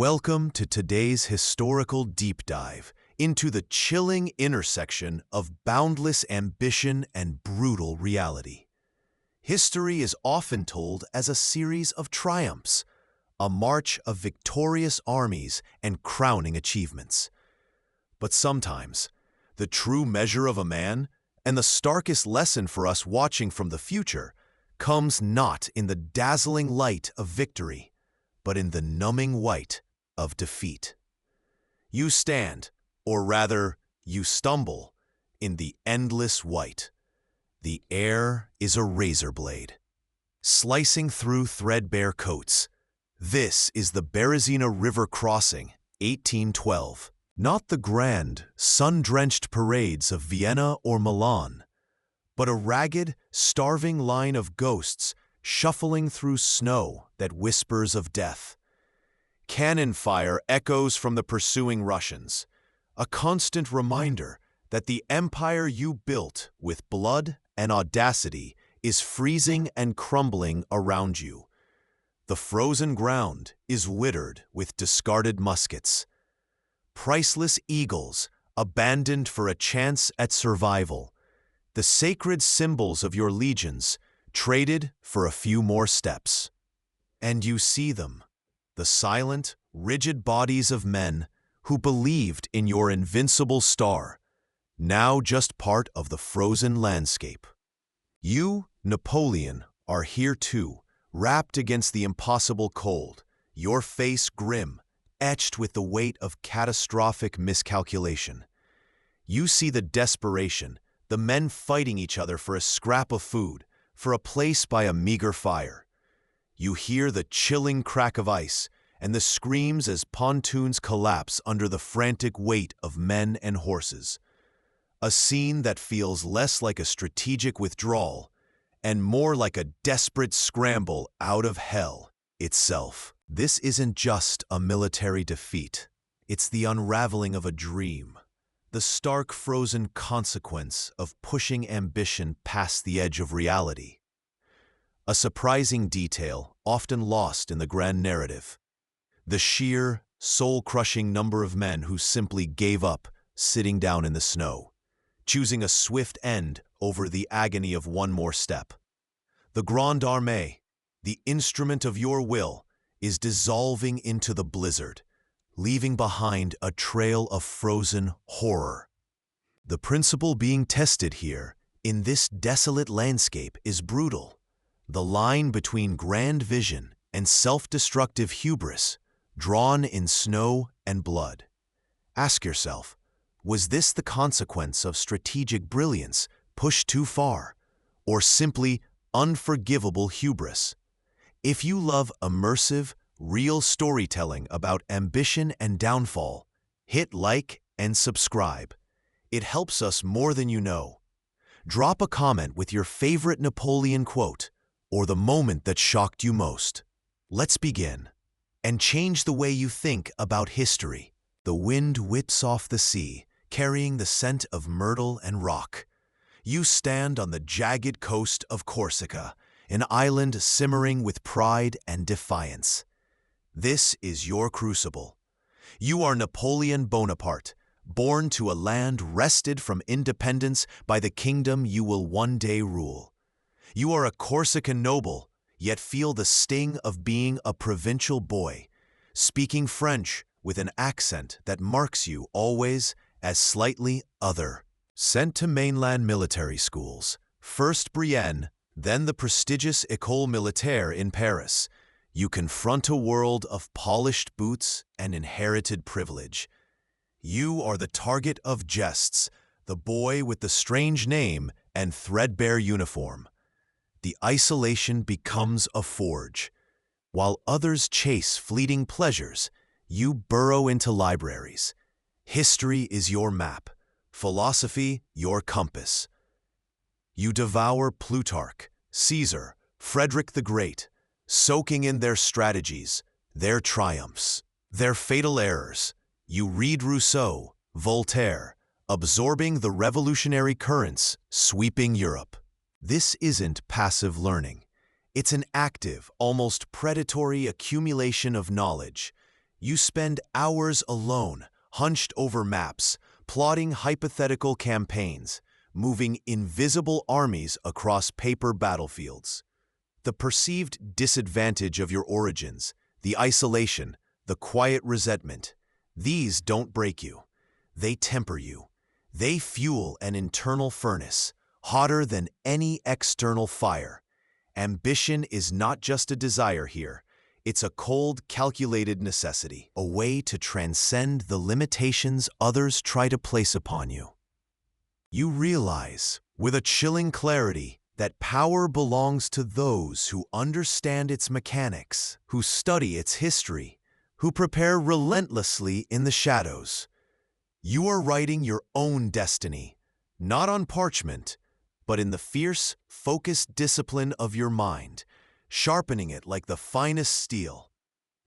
Welcome to today's historical deep dive into the chilling intersection of boundless ambition and brutal reality. History is often told as a series of triumphs, a march of victorious armies and crowning achievements. But sometimes, the true measure of a man, and the starkest lesson for us watching from the future, comes not in the dazzling light of victory, but in the numbing white of defeat. You stand, or rather, you stumble, in the endless white. The air is a razor blade, slicing through threadbare coats. This is the Beresina River crossing, 1812. Not the grand, sun-drenched parades of Vienna or Milan, but a ragged, starving line of ghosts shuffling through snow that whispers of death. Cannon fire echoes from the pursuing Russians, a constant reminder that the empire you built with blood and audacity is freezing and crumbling around you. The frozen ground is littered with discarded muskets, priceless eagles abandoned for a chance at survival, the sacred symbols of your legions traded for a few more steps. And you see them, the silent, rigid bodies of men who believed in your invincible star, now just part of the frozen landscape. You, Napoleon, are here too, wrapped against the impossible cold, your face grim, etched with the weight of catastrophic miscalculation. You see the desperation, the men fighting each other for a scrap of food, for a place by a meager fire. You hear the chilling crack of ice and the screams as pontoons collapse under the frantic weight of men and horses. A scene that feels less like a strategic withdrawal and more like a desperate scramble out of hell itself. This isn't just a military defeat. It's the unraveling of a dream, the stark frozen consequence of pushing ambition past the edge of reality. A surprising detail often lost in the grand narrative: the sheer, soul-crushing number of men who simply gave up sitting down in the snow, choosing a swift end over the agony of one more step. The Grande Armée, the instrument of your will, is dissolving into the blizzard, leaving behind a trail of frozen horror. The principle being tested here, in this desolate landscape, is brutal. The line between grand vision and self-destructive hubris, drawn in snow and blood. Ask yourself, was this the consequence of strategic brilliance pushed too far, or simply unforgivable hubris? If you love immersive, real storytelling about ambition and downfall, hit like and subscribe. It helps us more than you know. Drop a comment with your favorite Napoleon quote or the moment that shocked you most. Let's begin and change the way you think about history. The wind whips off the sea, carrying the scent of myrtle and rock. You stand on the jagged coast of Corsica, an island simmering with pride and defiance. This is your crucible. You are Napoleon Bonaparte, born to a land wrested from independence by the kingdom you will one day rule. You are a Corsican noble, yet feel the sting of being a provincial boy, speaking French with an accent that marks you always as slightly other. Sent to mainland military schools, first Brienne, then the prestigious École Militaire in Paris, you confront a world of polished boots and inherited privilege. You are the target of jests, the boy with the strange name and threadbare uniform. The isolation becomes a forge. While others chase fleeting pleasures, you burrow into libraries. History is your map, philosophy your compass. You devour Plutarch, Caesar, Frederick the Great, soaking in their strategies, their triumphs, their fatal errors. You read Rousseau, Voltaire, absorbing the revolutionary currents sweeping Europe. This isn't passive learning. It's an active, almost predatory accumulation of knowledge. You spend hours alone, hunched over maps, plotting hypothetical campaigns, moving invisible armies across paper battlefields. The perceived disadvantage of your origins, the isolation, the quiet resentment, these don't break you. They temper you. They fuel an internal furnace, hotter than any external fire. Ambition is not just a desire here. It's a cold, calculated necessity, a way to transcend the limitations others try to place upon you. You realize, with a chilling clarity, that power belongs to those who understand its mechanics, who study its history, who prepare relentlessly in the shadows. You are writing your own destiny, not on parchment, but in the fierce, focused discipline of your mind, sharpening it like the finest steel.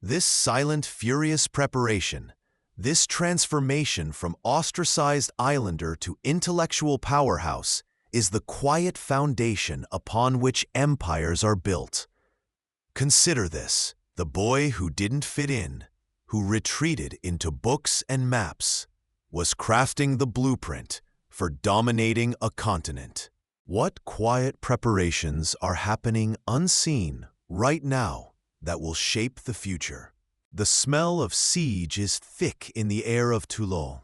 This silent, furious preparation, this transformation from ostracized islander to intellectual powerhouse, is the quiet foundation upon which empires are built. Consider this, the boy who didn't fit in, who retreated into books and maps, was crafting the blueprint for dominating a continent. What quiet preparations are happening unseen right now that will shape the future? The smell of siege is thick in the air of Toulon.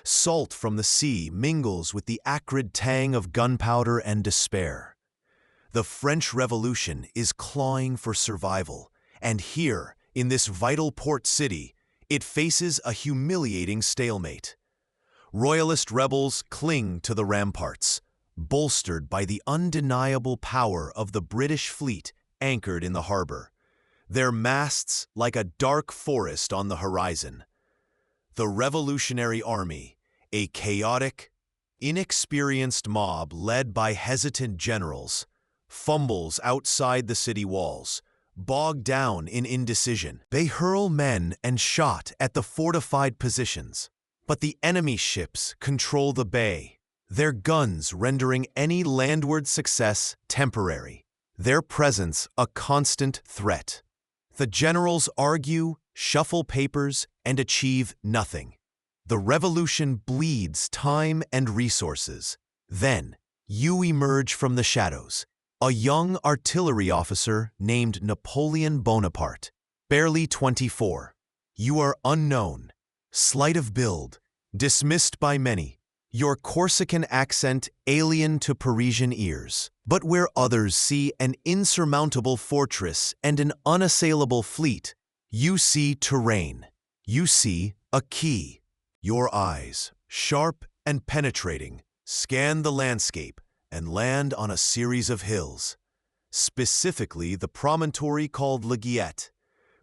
Salt from the sea mingles with the acrid tang of gunpowder and despair. The French Revolution is clawing for survival, and here, in this vital port city, it faces a humiliating stalemate. Royalist rebels cling to the ramparts, bolstered by the undeniable power of the British fleet anchored in the harbor, their masts like a dark forest on the horizon. The Revolutionary Army, a chaotic, inexperienced mob led by hesitant generals, fumbles outside the city walls, bogged down in indecision. They hurl men and shot at the fortified positions, but the enemy ships control the bay, their guns rendering any landward success temporary, their presence a constant threat. The generals argue, shuffle papers, and achieve nothing. The revolution bleeds time and resources. Then, you emerge from the shadows, a young artillery officer named Napoleon Bonaparte, barely 24. You are unknown, slight of build, dismissed by many, your Corsican accent alien to Parisian ears. But where others see an insurmountable fortress and an unassailable fleet, you see terrain. You see a key. Your eyes, sharp and penetrating, scan the landscape and land on a series of hills, specifically the promontory called La Guillette,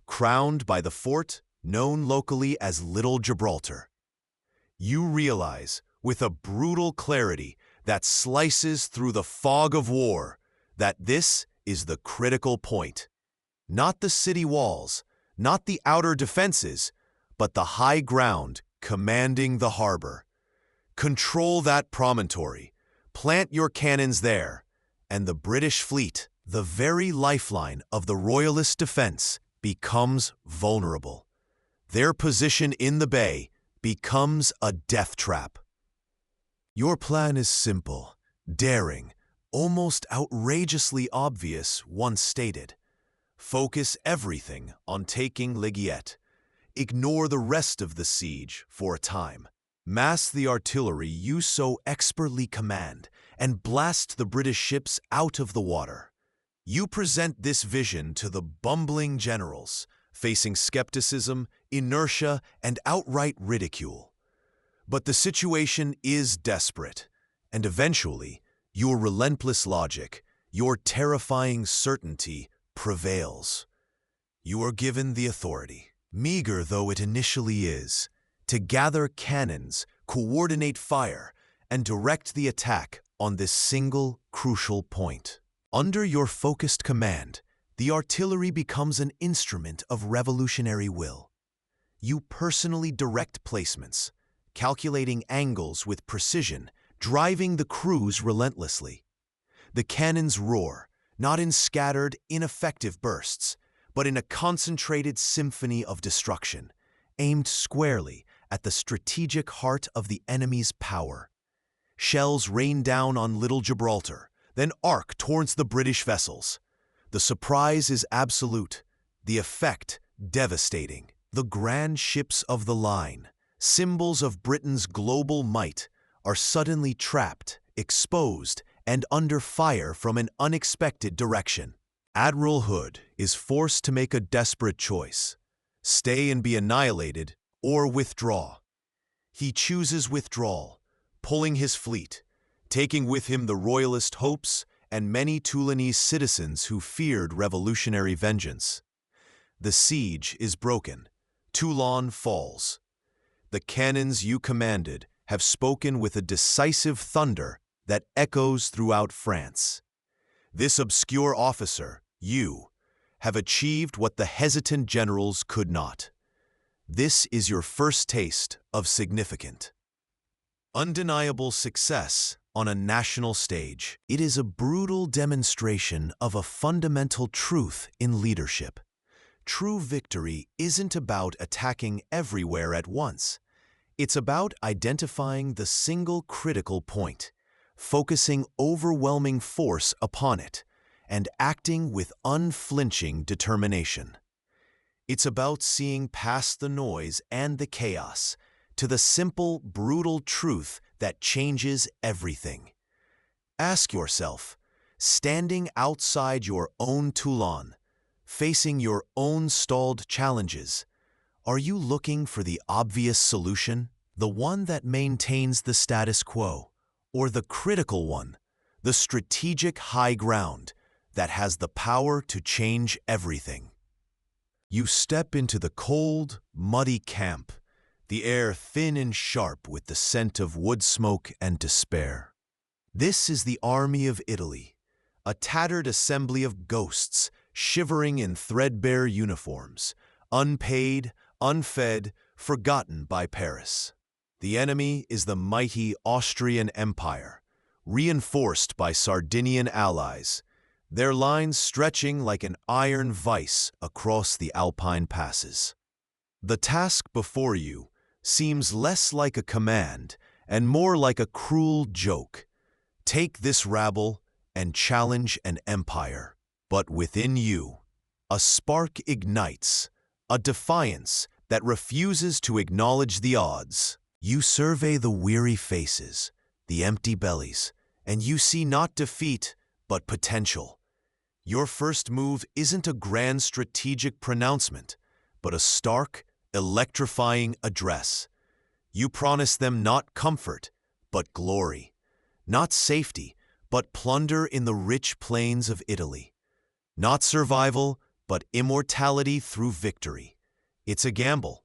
crowned by the fort known locally as Little Gibraltar. You realize, with a brutal clarity that slices through the fog of war, that this is the critical point. Not the city walls, not the outer defenses, but the high ground commanding the harbor. Control that promontory, plant your cannons there, and the British fleet, the very lifeline of the Royalist defense, becomes vulnerable. Their position in the bay becomes a death trap. Your plan is simple, daring, almost outrageously obvious once stated. Focus everything on taking La Guillette. Ignore the rest of the siege for a time. Mass the artillery you so expertly command and blast the British ships out of the water. You present this vision to the bumbling generals, facing skepticism, inertia, and outright ridicule. But the situation is desperate, and eventually, your relentless logic, your terrifying certainty prevails. You are given the authority, meager though it initially is, to gather cannons, coordinate fire, and direct the attack on this single crucial point. Under your focused command, the artillery becomes an instrument of revolutionary will. You personally direct placements, calculating angles with precision, driving the crews relentlessly. The cannons roar, not in scattered, ineffective bursts, but in a concentrated symphony of destruction, aimed squarely at the strategic heart of the enemy's power. Shells rained down on Little Gibraltar, then arc towards the British vessels. The surprise is absolute, the effect devastating. The grand ships of the line, symbols of Britain's global might, are suddenly trapped, exposed, and under fire from an unexpected direction. Admiral Hood is forced to make a desperate choice: stay and be annihilated, or withdraw. He chooses withdrawal, pulling his fleet, taking with him the royalist hopes and many Toulonese citizens who feared revolutionary vengeance. The siege is broken. Toulon falls. The cannons you commanded have spoken with a decisive thunder that echoes throughout France. This obscure officer, you, have achieved what the hesitant generals could not. This is your first taste of significant, undeniable success on a national stage. It is a brutal demonstration of a fundamental truth in leadership. True victory isn't about attacking everywhere at once. It's about identifying the single critical point, focusing overwhelming force upon it, and acting with unflinching determination. It's about seeing past the noise and the chaos to the simple, brutal truth that changes everything. Ask yourself, standing outside your own Toulon, facing your own stalled challenges, are you looking for the obvious solution, the one that maintains the status quo, or the critical one, the strategic high ground that has the power to change everything? You step into the cold, muddy camp, the air thin and sharp with the scent of wood smoke and despair. This is the army of Italy, a tattered assembly of ghosts shivering in threadbare uniforms, unpaid, unfed, forgotten by Paris. The enemy is the mighty Austrian Empire, reinforced by Sardinian allies, their lines stretching like an iron vice across the Alpine passes. The task before you seems less like a command and more like a cruel joke. Take this rabble and challenge an empire. But within you, a spark ignites, a defiance that refuses to acknowledge the odds. You survey the weary faces, the empty bellies, and you see not defeat, but potential. Your first move isn't a grand strategic pronouncement, but a stark, electrifying address. You promise them not comfort, but glory, not safety, but plunder in the rich plains of Italy. Not survival, but immortality through victory. It's a gamble,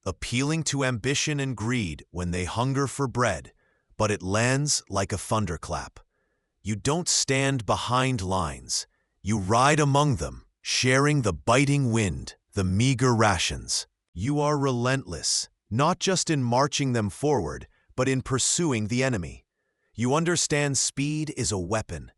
appealing to ambition and greed when they hunger for bread, but it lands like a thunderclap. You don't stand behind lines. You ride among them, sharing the biting wind, the meager rations. You are relentless, not just in marching them forward, but in pursuing the enemy. You understand speed is a weapon.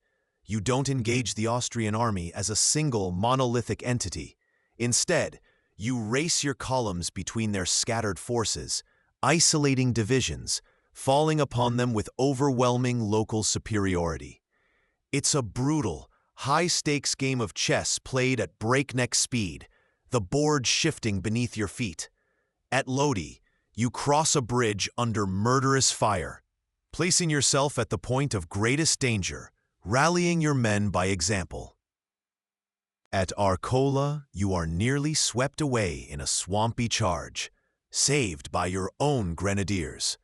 You don't engage the Austrian army as a single monolithic entity. Instead, you race your columns between their scattered forces, isolating divisions, falling upon them with overwhelming local superiority. It's a brutal, high-stakes game of chess played at breakneck speed, the board shifting beneath your feet. At Lodi, you cross a bridge under murderous fire, placing yourself at the point of greatest danger, rallying your men by example. At Arcola, you are nearly swept away in a swampy charge, saved by your own grenadiers.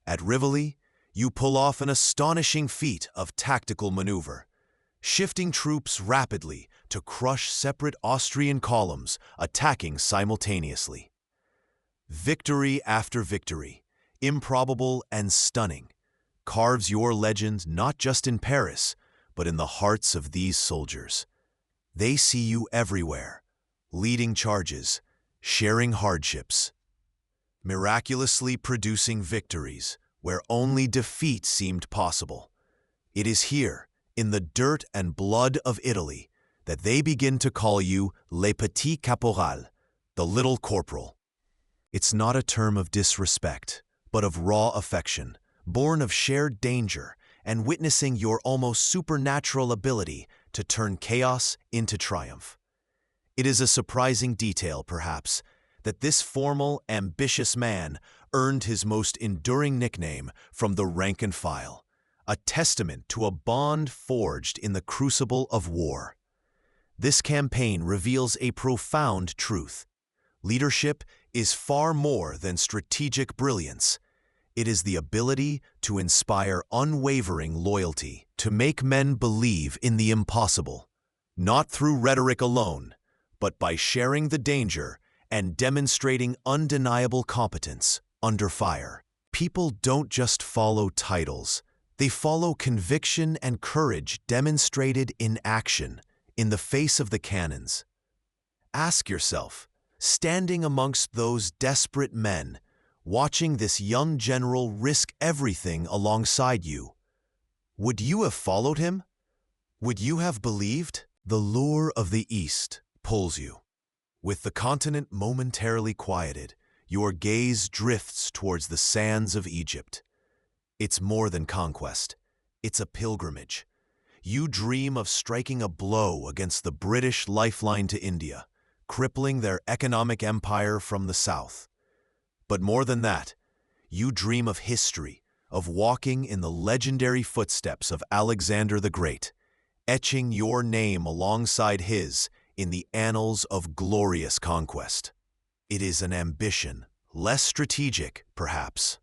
At Rivoli, you pull off an astonishing feat of tactical maneuver, shifting troops rapidly to crush separate Austrian columns attacking simultaneously. Victory after victory, improbable and stunning, carves your legend not just in Paris, but in the hearts of these soldiers. They see you everywhere, leading charges, sharing hardships, miraculously producing victories where only defeat seemed possible. It is here, in the dirt and blood of Italy, that they begin to call you Le Petit Caporal, the Little Corporal. It's not a term of disrespect, but of raw affection, born of shared danger and witnessing your almost supernatural ability to turn chaos into triumph. It is a surprising detail, perhaps, that this formal, ambitious man earned his most enduring nickname from the rank and file, a testament to a bond forged in the crucible of war. This campaign reveals a profound truth. Leadership is far more than strategic brilliance. It is the ability to inspire unwavering loyalty, to make men believe in the impossible, not through rhetoric alone, but by sharing the danger and demonstrating undeniable competence under fire. People don't just follow titles. They follow conviction and courage demonstrated in action, in the face of the cannons. Ask yourself, standing amongst those desperate men, watching this young general risk everything alongside you, would you have followed him? Would you have believed? The lure of the East pulls you. With the continent momentarily quieted, your gaze drifts towards the sands of Egypt. It's more than conquest. It's a pilgrimage. You dream of striking a blow against the British lifeline to India, crippling their economic empire from the south. But more than that, you dream of history, of walking in the legendary footsteps of Alexander the Great, etching your name alongside his in the annals of glorious conquest. It is an ambition, less strategic, perhaps,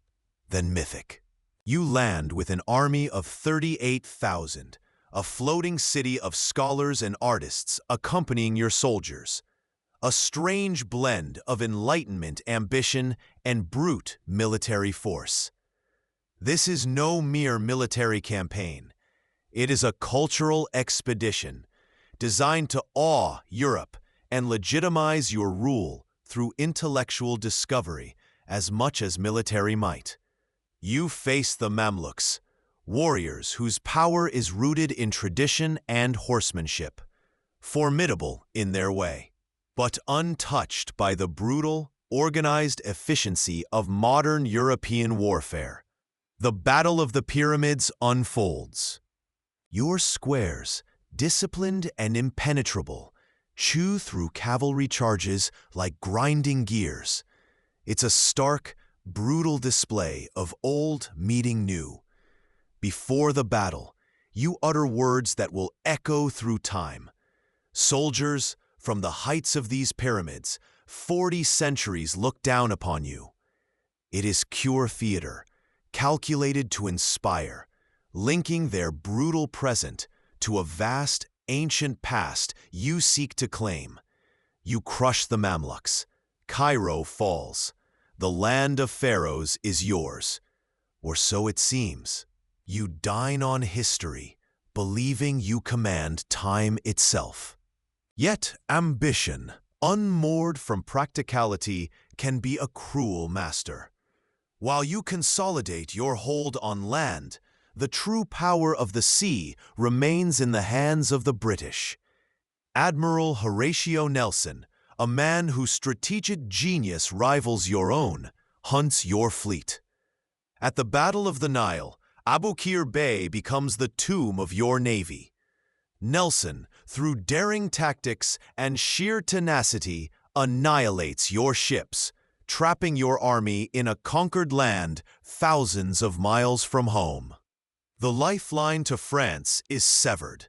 than mythic. You land with an army of 38,000, a floating city of scholars and artists accompanying your soldiers, a strange blend of enlightenment, ambition, and brute military force. This is no mere military campaign. It is a cultural expedition designed to awe Europe and legitimize your rule through intellectual discovery as much as military might. You face the Mamluks, warriors whose power is rooted in tradition and horsemanship, formidable in their way, but untouched by the brutal, organized efficiency of modern European warfare. The Battle of the Pyramids unfolds. Your squares, disciplined and impenetrable, chew through cavalry charges like grinding gears. It's a stark, brutal display of old meeting new. Before the battle, you utter words that will echo through time. Soldiers, from the heights of these pyramids, 40 centuries look down upon you. It is pure theater, calculated to inspire, linking their brutal present to a vast, ancient past you seek to claim. You crush the Mamluks. Cairo falls. The land of pharaohs is yours. Or so it seems. You dine on history, believing you command time itself. Yet ambition, unmoored from practicality, can be a cruel master. While you consolidate your hold on land, the true power of the sea remains in the hands of the British. Admiral Horatio Nelson, a man whose strategic genius rivals your own, hunts your fleet. At the Battle of the Nile, Aboukir Bay becomes the tomb of your navy. Nelson, through daring tactics and sheer tenacity, annihilates your ships, trapping your army in a conquered land thousands of miles from home. The lifeline to France is severed.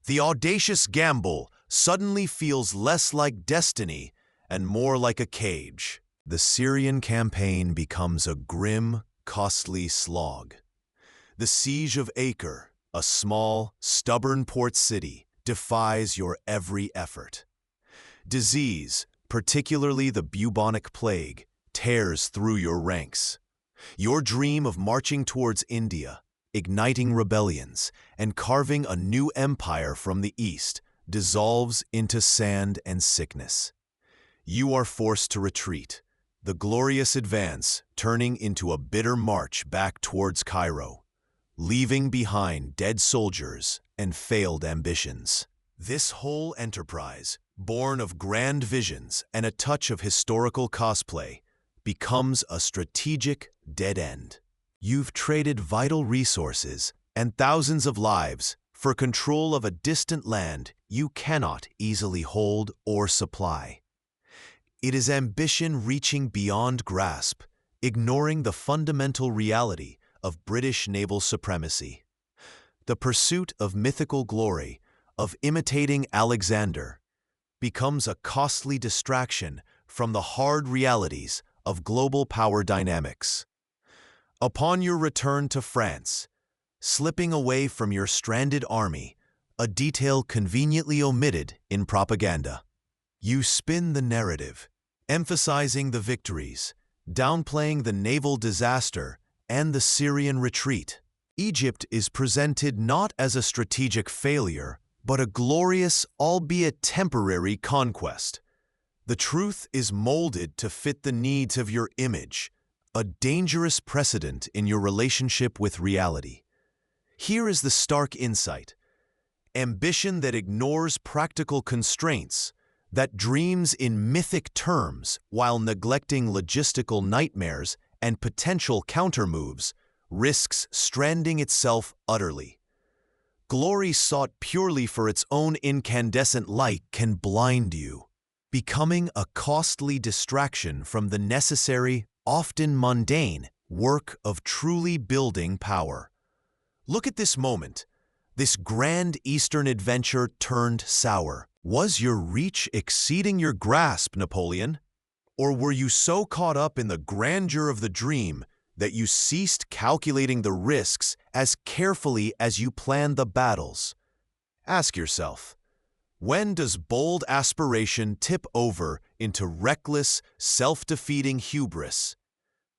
The audacious gamble suddenly feels less like destiny and more like a cage. The Syrian campaign becomes a grim, costly slog. The siege of Acre, a small, stubborn port city, defies your every effort. Disease, particularly the bubonic plague, tears through your ranks. Your dream of marching towards India, igniting rebellions, and carving a new empire from the east dissolves into sand and sickness. You are forced to retreat, the glorious advance turning into a bitter march back towards Cairo, leaving behind dead soldiers and failed ambitions. This whole enterprise, born of grand visions and a touch of historical cosplay, becomes a strategic dead end. You've traded vital resources and thousands of lives for control of a distant land you cannot easily hold or supply. It is ambition reaching beyond grasp, ignoring the fundamental reality of British naval supremacy. The pursuit of mythical glory, of imitating Alexander, becomes a costly distraction from the hard realities of global power dynamics. Upon your return to France, slipping away from your stranded army, a detail conveniently omitted in propaganda, you spin the narrative, emphasizing the victories, downplaying the naval disaster and the Syrian retreat. Egypt is presented not as a strategic failure, but a glorious, albeit temporary, conquest. The truth is molded to fit the needs of your image, a dangerous precedent in your relationship with reality. Here is the stark insight: ambition that ignores practical constraints, that dreams in mythic terms while neglecting logistical nightmares and potential countermoves, risks stranding itself utterly. Glory sought purely for its own incandescent light can blind you, becoming a costly distraction from the necessary, often mundane, work of truly building power. Look at this moment, this grand Eastern adventure turned sour. Was your reach exceeding your grasp, Napoleon? Or were you so caught up in the grandeur of the dream that you ceased calculating the risks as carefully as you planned the battles? Ask yourself, when does bold aspiration tip over into reckless, self-defeating hubris?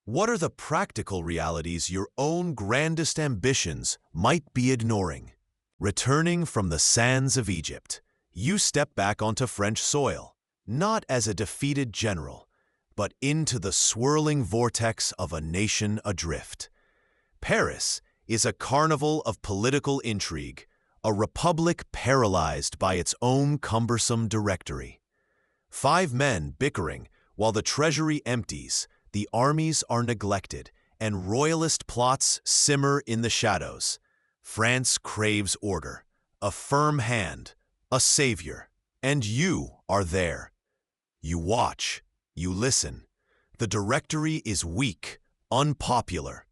What are the practical realities your own grandest ambitions might be ignoring? Returning from the sands of Egypt, you step back onto French soil, not as a defeated general, but into the swirling vortex of a nation adrift. Paris is a carnival of political intrigue, a republic paralyzed by its own cumbersome directory. 5 men bickering while the treasury empties, the armies are neglected, and royalist plots simmer in the shadows. France craves order, a firm hand, a savior, and you are there. You watch, you listen. The directory is weak, unpopular,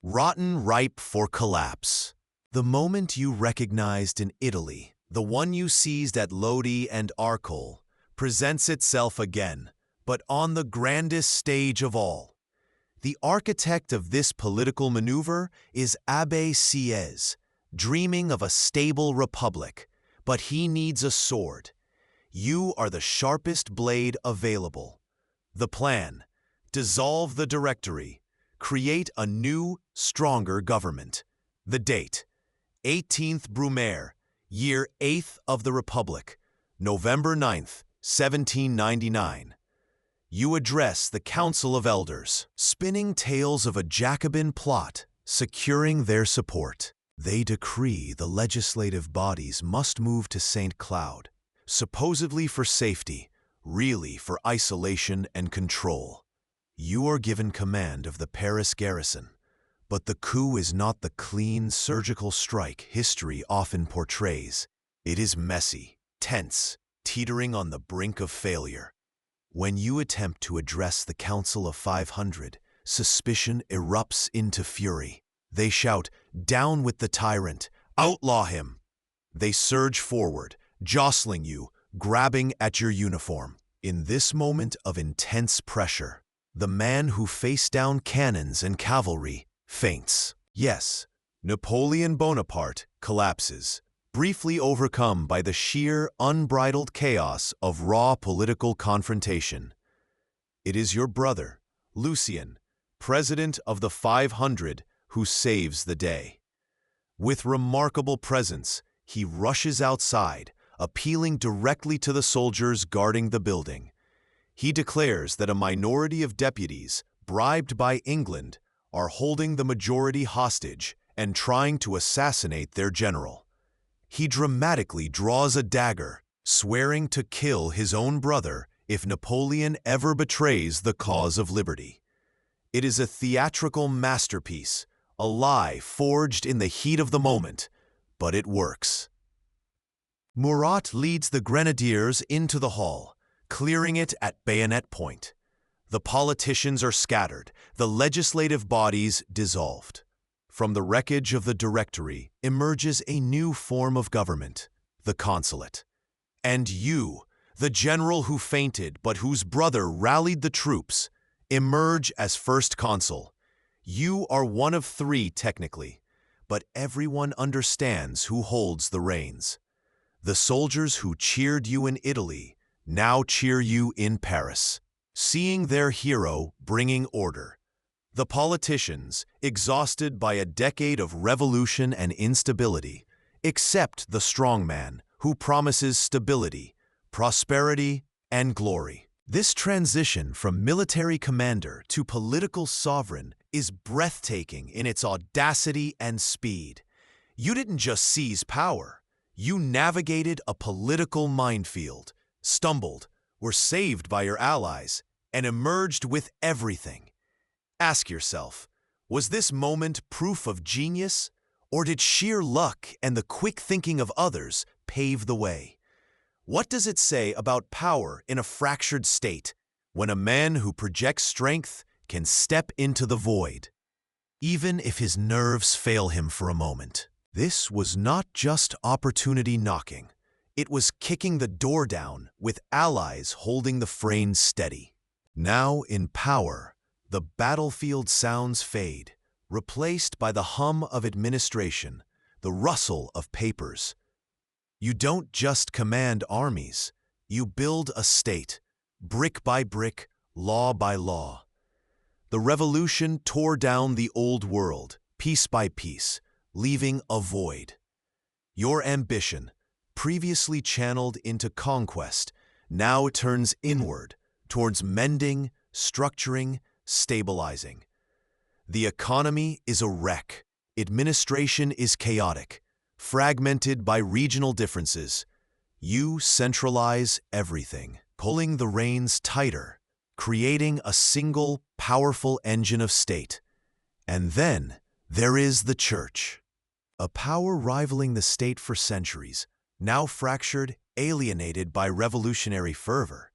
rotten, ripe for collapse. The moment you recognized in Italy, the one you seized at Lodi and Arcole, presents itself again, but on the grandest stage of all. The architect of this political maneuver is Abbé Sieyès, dreaming of a stable republic, but he needs a sword. You are the sharpest blade available. The plan: dissolve the directory, create a new, stronger government. The date: 18th Brumaire, year 8th of the Republic, November 9th, 1799. You address the Council of Elders, spinning tales of a Jacobin plot, securing their support. They decree the legislative bodies must move to St. Cloud, supposedly for safety, really for isolation and control. You are given command of the Paris garrison, but the coup is not the clean, surgical strike history often portrays. It is messy, tense, teetering on the brink of failure. When you attempt to address the Council of 500, suspicion erupts into fury. They shout, "Down with the tyrant! Outlaw him!" They surge forward, jostling you, grabbing at your uniform. In this moment of intense pressure, the man who faced down cannons and cavalry faints. Yes, Napoleon Bonaparte collapses, briefly overcome by the sheer, unbridled chaos of raw political confrontation. It is your brother, Lucien, president of the 500, who saves the day. With remarkable presence, he rushes outside, appealing directly to the soldiers guarding the building. He declares that a minority of deputies, bribed by England, are holding the majority hostage and trying to assassinate their general. He dramatically draws a dagger, swearing to kill his own brother if Napoleon ever betrays the cause of liberty. It is a theatrical masterpiece, a lie forged in the heat of the moment, but it works. Murat leads the grenadiers into the hall, clearing it at bayonet point. The politicians are scattered, the legislative bodies dissolved. From the wreckage of the Directory emerges a new form of government, the consulate. And you, the general who fainted but whose brother rallied the troops, emerge as first consul. You are one of three technically, but everyone understands who holds the reins. The soldiers who cheered you in Italy now cheer you in Paris, seeing their hero bringing order. The politicians, exhausted by a decade of revolution and instability, accept the strongman who promises stability, prosperity, and glory. This transition from military commander to political sovereign is breathtaking in its audacity and speed. You didn't just seize power. You navigated a political minefield, stumbled, were saved by your allies, and emerged with everything. Ask yourself, was this moment proof of genius, or did sheer luck and the quick thinking of others pave the way? What does it say about power in a fractured state when a man who projects strength can step into the void, even if his nerves fail him for a moment? This was not just opportunity knocking. It was kicking the door down with allies holding the frame steady. Now in power, the battlefield sounds fade, replaced by the hum of administration, the rustle of papers. You don't just command armies, you build a state, brick by brick, law by law. The revolution tore down the old world, piece by piece, leaving a void. Your ambition, previously channeled into conquest, now turns inward, towards mending, structuring, stabilizing. The economy is a wreck. Administration is chaotic, fragmented by regional differences. You centralize everything, pulling the reins tighter, creating a single, powerful engine of state. And then there is the church, a power rivaling the state for centuries, now fractured, alienated by revolutionary fervor.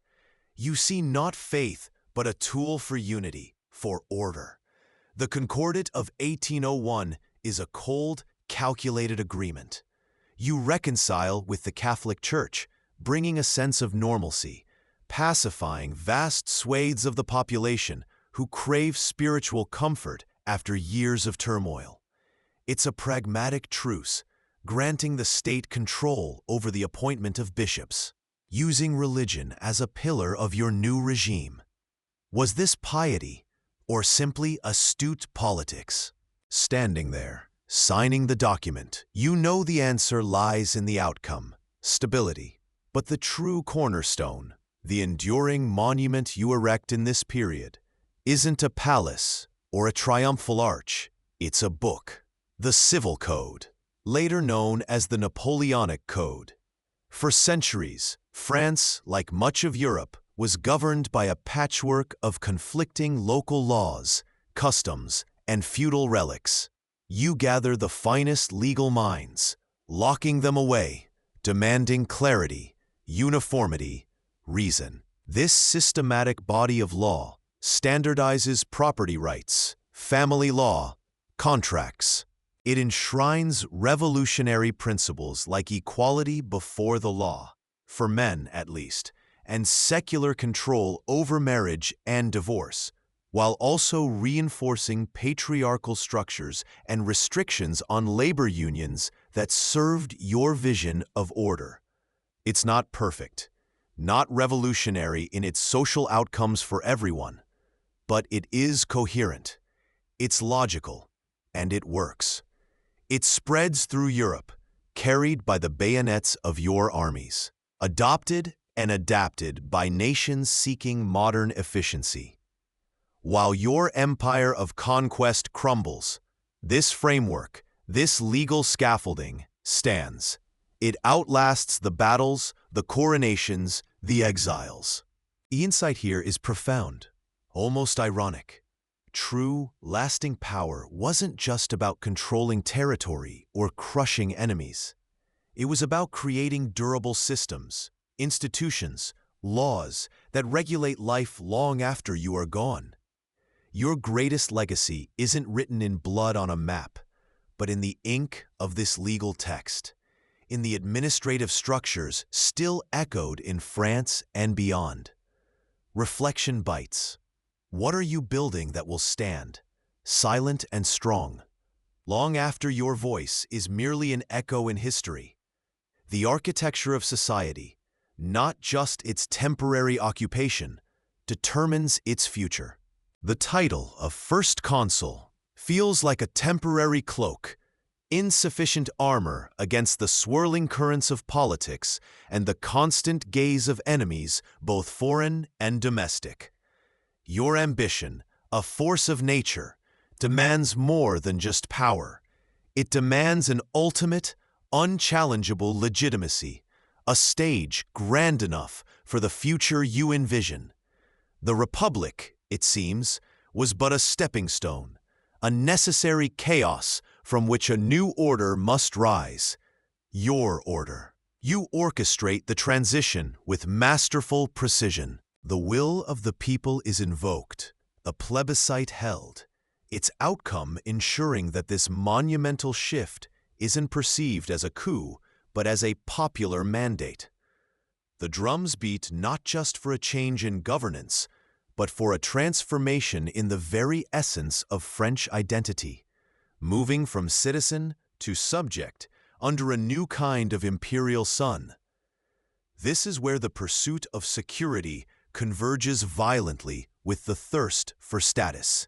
You see not faith, but a tool for unity, for order. The Concordat of 1801 is a cold, calculated agreement. You reconcile with the Catholic Church, bringing a sense of normalcy, pacifying vast swathes of the population who crave spiritual comfort after years of turmoil. It's a pragmatic truce, granting the state control over the appointment of bishops, using religion as a pillar of your new regime. Was this piety, or simply astute politics? Standing there, signing the document, you know the answer lies in the outcome, stability. But the true cornerstone, the enduring monument you erect in this period, isn't a palace or a triumphal arch, it's a book, the Civil Code, later known as the Napoleonic Code. For centuries, France, like much of Europe, was governed by a patchwork of conflicting local laws, customs, and feudal relics. You gather the finest legal minds, locking them away, demanding clarity, uniformity, reason. This systematic body of law standardizes property rights, family law, contracts. It enshrines revolutionary principles like equality before the law, for men at least, and secular control over marriage and divorce, while also reinforcing patriarchal structures and restrictions on labor unions that served your vision of order. It's not perfect, not revolutionary in its social outcomes for everyone, but it is coherent, it's logical, and it works. It spreads through Europe, carried by the bayonets of your armies, adopted and adapted by nations seeking modern efficiency. While your empire of conquest crumbles, this framework, this legal scaffolding, stands. It outlasts the battles, the coronations, the exiles. The insight here is profound, almost ironic. True, lasting power wasn't just about controlling territory or crushing enemies. It was about creating durable systems, institutions, laws that regulate life long after you are gone. Your greatest legacy isn't written in blood on a map, but in the ink of this legal text, in the administrative structures still echoed in France and beyond. Reflection bites. What are you building that will stand, silent and strong, long after your voice is merely an echo in history? The architecture of society, not just its temporary occupation, determines its future. The title of First Consul feels like a temporary cloak, insufficient armor against the swirling currents of politics and the constant gaze of enemies, both foreign and domestic. Your ambition, a force of nature, demands more than just power. It demands an ultimate, unchallengeable legitimacy, a stage grand enough for the future you envision. The Republic, it seems, was but a stepping stone, a necessary chaos from which a new order must rise. Your order. You orchestrate the transition with masterful precision. The will of the people is invoked, a plebiscite held, its outcome ensuring that this monumental shift isn't perceived as a coup, but as a popular mandate. The drums beat not just for a change in governance, but for a transformation in the very essence of French identity, moving from citizen to subject under a new kind of imperial sun. This is where the pursuit of security converges violently with the thirst for status.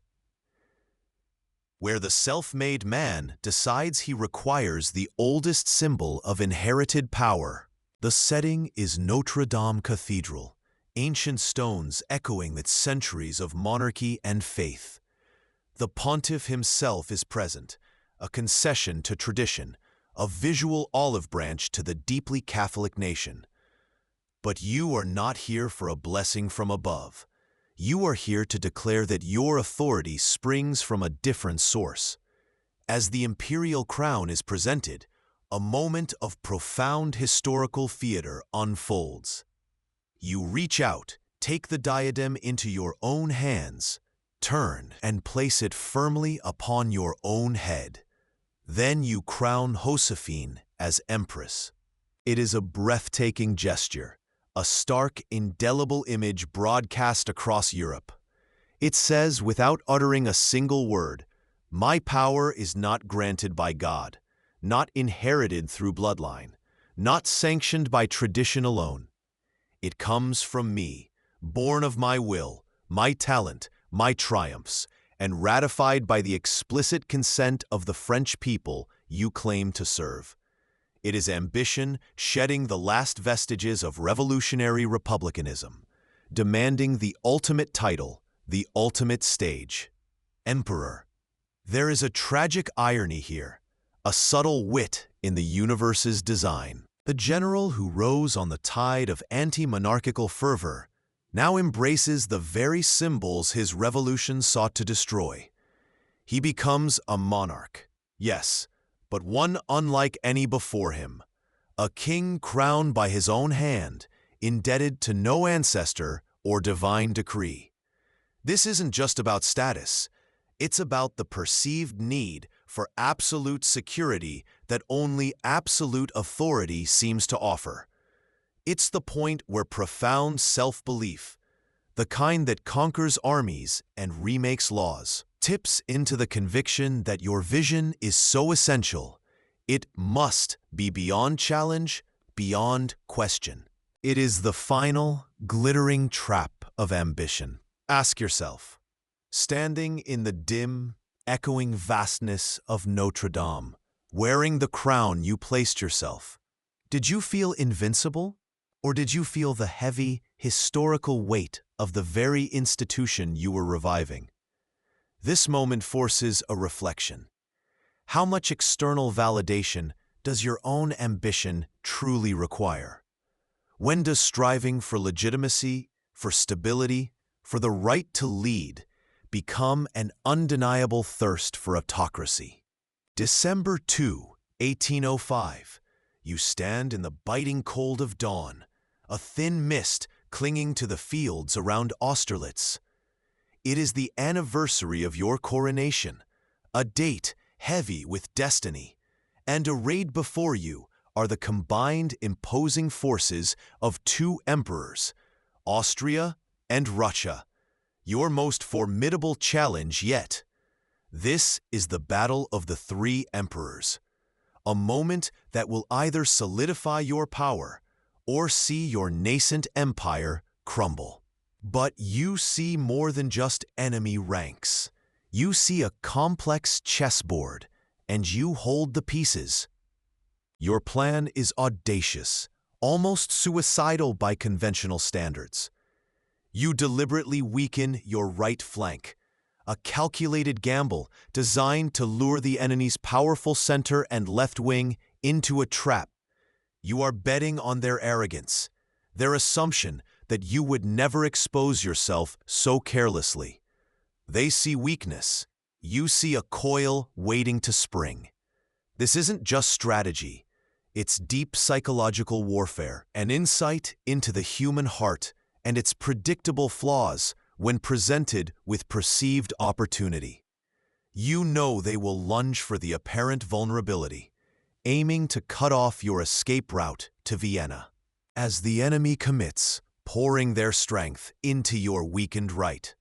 Where the self-made man decides he requires the oldest symbol of inherited power. The setting is Notre Dame Cathedral, ancient stones echoing its centuries of monarchy and faith. The pontiff himself is present, a concession to tradition, a visual olive branch to the deeply Catholic nation. But you are not here for a blessing from above. You are here to declare that your authority springs from a different source. As the imperial crown is presented, a moment of profound historical theater unfolds. You reach out, take the diadem into your own hands, turn and place it firmly upon your own head. Then you crown Josephine as empress. It is a breathtaking gesture, a stark, indelible image broadcast across Europe. It says, without uttering a single word, "My power is not granted by God, not inherited through bloodline, not sanctioned by tradition alone. It comes from me, born of my will, my talent, my triumphs, and ratified by the explicit consent of the French people you claim to serve." It is ambition shedding the last vestiges of revolutionary republicanism, demanding the ultimate title, the ultimate stage. Emperor. There is a tragic irony here, a subtle wit in the universe's design. The general who rose on the tide of anti-monarchical fervor now embraces the very symbols his revolution sought to destroy. He becomes a monarch, yes, but one unlike any before him, a king crowned by his own hand, indebted to no ancestor or divine decree. This isn't just about status, it's about the perceived need for absolute security that only absolute authority seems to offer. It's the point where profound self-belief, the kind that conquers armies and remakes laws, tips into the conviction that your vision is so essential, it must be beyond challenge, beyond question. It is the final, glittering trap of ambition. Ask yourself, standing in the dim, echoing vastness of Notre Dame, wearing the crown you placed yourself, did you feel invincible? Or did you feel the heavy, historical weight of the very institution you were reviving? This moment forces a reflection. How much external validation does your own ambition truly require? When does striving for legitimacy, for stability, for the right to lead, become an undeniable thirst for autocracy. December 2, 1805. You stand in the biting cold of dawn, a thin mist clinging to the fields around Austerlitz. It is the anniversary of your coronation, a date heavy with destiny, and arrayed before you are the combined imposing forces of two emperors, Austria and Russia, your most formidable challenge yet. This is the Battle of the Three Emperors, a moment that will either solidify your power or see your nascent empire crumble. But you see more than just enemy ranks. You see a complex chessboard, and you hold the pieces. Your plan is audacious, almost suicidal by conventional standards. You deliberately weaken your right flank, a calculated gamble designed to lure the enemy's powerful center and left wing into a trap. You are betting on their arrogance, their assumption that you would never expose yourself so carelessly. They see weakness. You see a coil waiting to spring. This isn't just strategy. It's deep psychological warfare, an insight into the human heart and its predictable flaws when presented with perceived opportunity. You know they will lunge for the apparent vulnerability, aiming to cut off your escape route to Vienna. As the enemy commits, pouring their strength into your weakened right,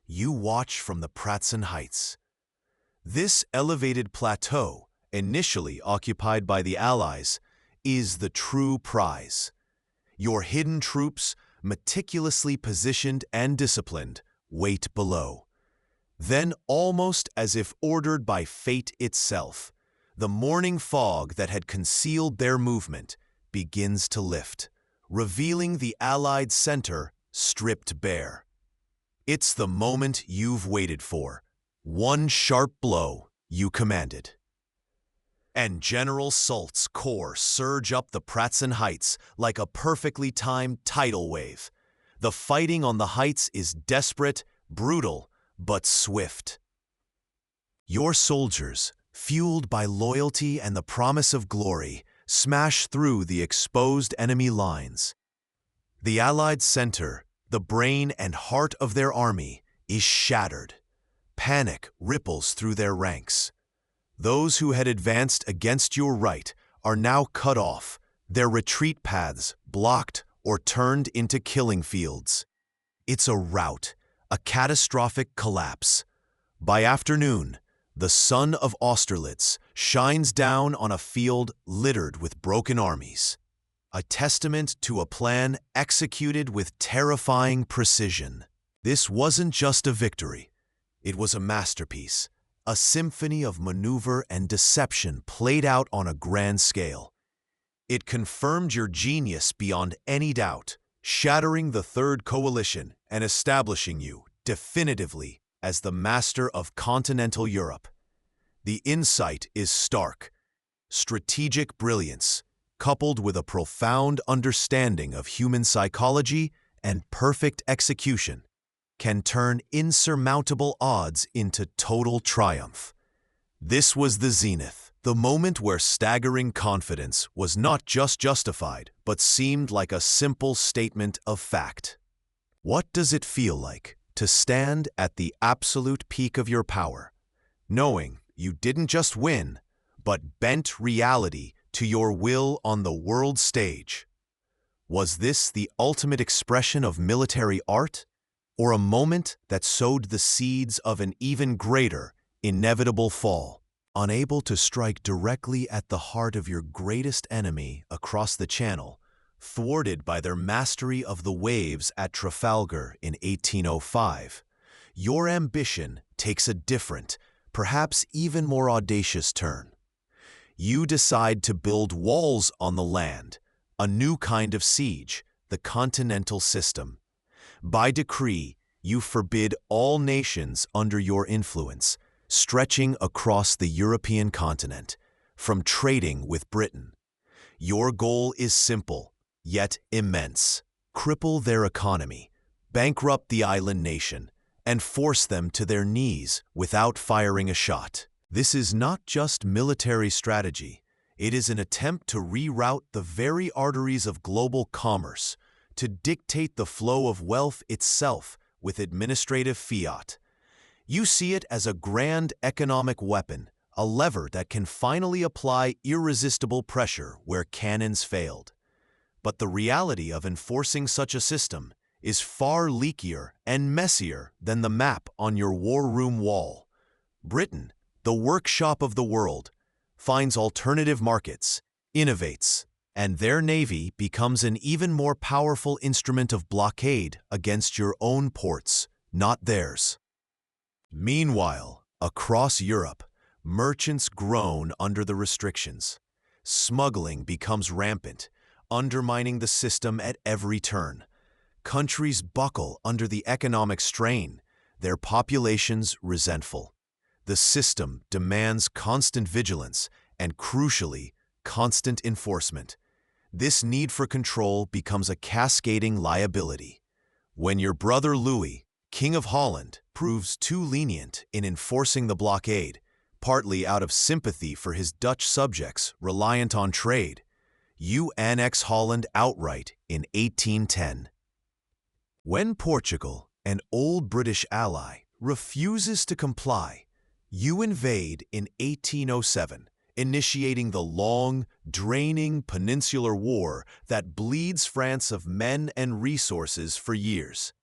you watch from the Pratzen Heights. This elevated plateau, initially occupied by the Allies, is the true prize. Your hidden troops, meticulously positioned and disciplined, wait below. Then, almost as if ordered by fate itself, the morning fog that had concealed their movement begins to lift, revealing the Allied center stripped bare. It's the moment you've waited for. One sharp blow you commanded. And General Sultz's corps surge up the Pratzen Heights like a perfectly timed tidal wave. The fighting on the heights is desperate, brutal, but swift. Your soldiers, fueled by loyalty and the promise of glory, smash through the exposed enemy lines. The Allied center, the brain and heart of their army, is shattered. Panic ripples through their ranks. Those who had advanced against your right are now cut off, their retreat paths blocked or turned into killing fields. It's a rout, a catastrophic collapse. By afternoon, the sun of Austerlitz shines down on a field littered with broken armies, a testament to a plan executed with terrifying precision. This wasn't just a victory. It was a masterpiece, a symphony of maneuver and deception played out on a grand scale. It confirmed your genius beyond any doubt, shattering the Third Coalition and establishing you definitively as the master of continental Europe. The insight is stark. Strategic brilliance, coupled with a profound understanding of human psychology and perfect execution, can turn insurmountable odds into total triumph. This was the zenith, the moment where staggering confidence was not just justified, but seemed like a simple statement of fact. What does it feel like to stand at the absolute peak of your power, knowing you didn't just win, but bent reality to your will on the world stage? Was this the ultimate expression of military art, or a moment that sowed the seeds of an even greater, inevitable fall? Unable to strike directly at the heart of your greatest enemy across the Channel, thwarted by their mastery of the waves at Trafalgar in 1805, your ambition takes a different, perhaps even more audacious turn. You decide to build walls on the land, a new kind of siege, the continental system. By decree, you forbid all nations under your influence, stretching across the European continent, from trading with Britain. Your goal is simple, yet immense. Cripple their economy, bankrupt the island nation, and force them to their knees without firing a shot. This is not just military strategy. It is an attempt to reroute the very arteries of global commerce, to dictate the flow of wealth itself with administrative fiat. You see it as a grand economic weapon, a lever that can finally apply irresistible pressure where cannons failed. But the reality of enforcing such a system is far leakier and messier than the map on your war room wall. Britain, the workshop of the world, finds alternative markets, innovates, and their navy becomes an even more powerful instrument of blockade against your own ports, not theirs. Meanwhile, across Europe, merchants groan under the restrictions. Smuggling becomes rampant, undermining the system at every turn. Countries buckle under the economic strain, their populations resentful. The system demands constant vigilance and, crucially, constant enforcement. This need for control becomes a cascading liability. When your brother Louis, King of Holland, proves too lenient in enforcing the blockade, partly out of sympathy for his Dutch subjects reliant on trade, you annex Holland outright in 1810. When Portugal, an old British ally, refuses to comply, you invade in 1807, initiating the long, draining Peninsular War that bleeds France of men and resources for years.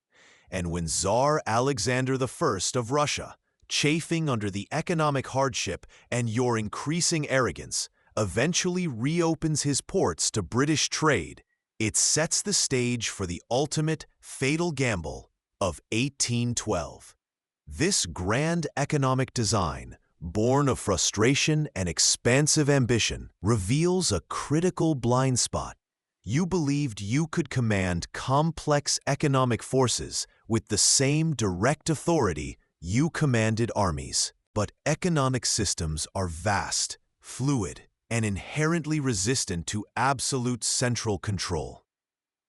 And when Tsar Alexander I of Russia, chafing under the economic hardship and your increasing arrogance, eventually reopens his ports to British trade, it sets the stage for the ultimate fatal gamble of 1812. This grand economic design, born of frustration and expansive ambition, reveals a critical blind spot. You believed you could command complex economic forces with the same direct authority you commanded armies. But economic systems are vast, fluid, and inherently resistant to absolute central control.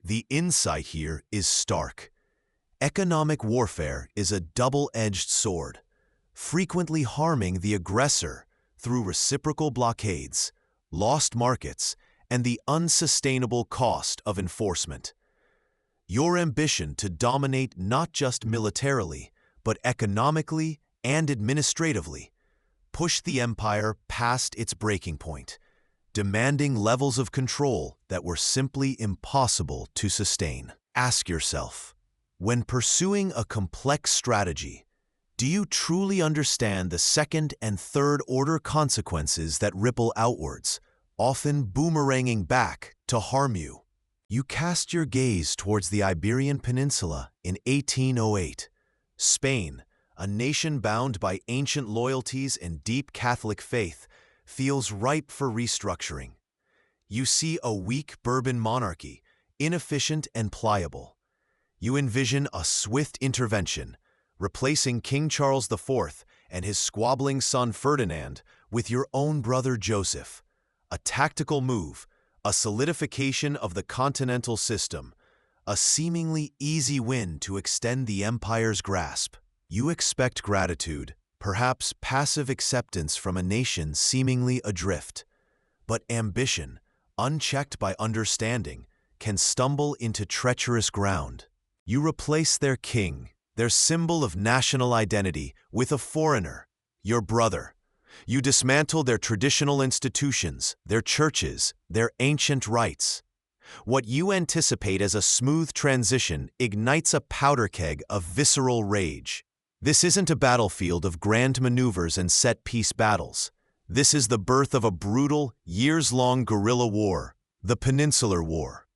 The insight here is stark. Economic warfare is a double-edged sword, frequently harming the aggressor through reciprocal blockades, lost markets, and the unsustainable cost of enforcement. Your ambition to dominate not just militarily, but economically and administratively, pushed the empire past its breaking point, demanding levels of control that were simply impossible to sustain. Ask yourself, when pursuing a complex strategy, do you truly understand the second and third order consequences that ripple outwards, often boomeranging back to harm you? You cast your gaze towards the Iberian Peninsula in 1808. Spain, a nation bound by ancient loyalties and deep Catholic faith, feels ripe for restructuring. You see a weak Bourbon monarchy, inefficient and pliable. You envision a swift intervention, replacing King Charles IV and his squabbling son Ferdinand with your own brother Joseph. A tactical move, a solidification of the continental system, a seemingly easy win to extend the empire's grasp. You expect gratitude, perhaps passive acceptance from a nation seemingly adrift. But ambition, unchecked by understanding, can stumble into treacherous ground. You replace their king, their symbol of national identity, with a foreigner, your brother. You dismantle their traditional institutions, their churches, their ancient rites. What you anticipate as a smooth transition ignites a powder keg of visceral rage. This isn't a battlefield of grand maneuvers and set-piece battles. This is the birth of a brutal, years-long guerrilla war, the Peninsular War.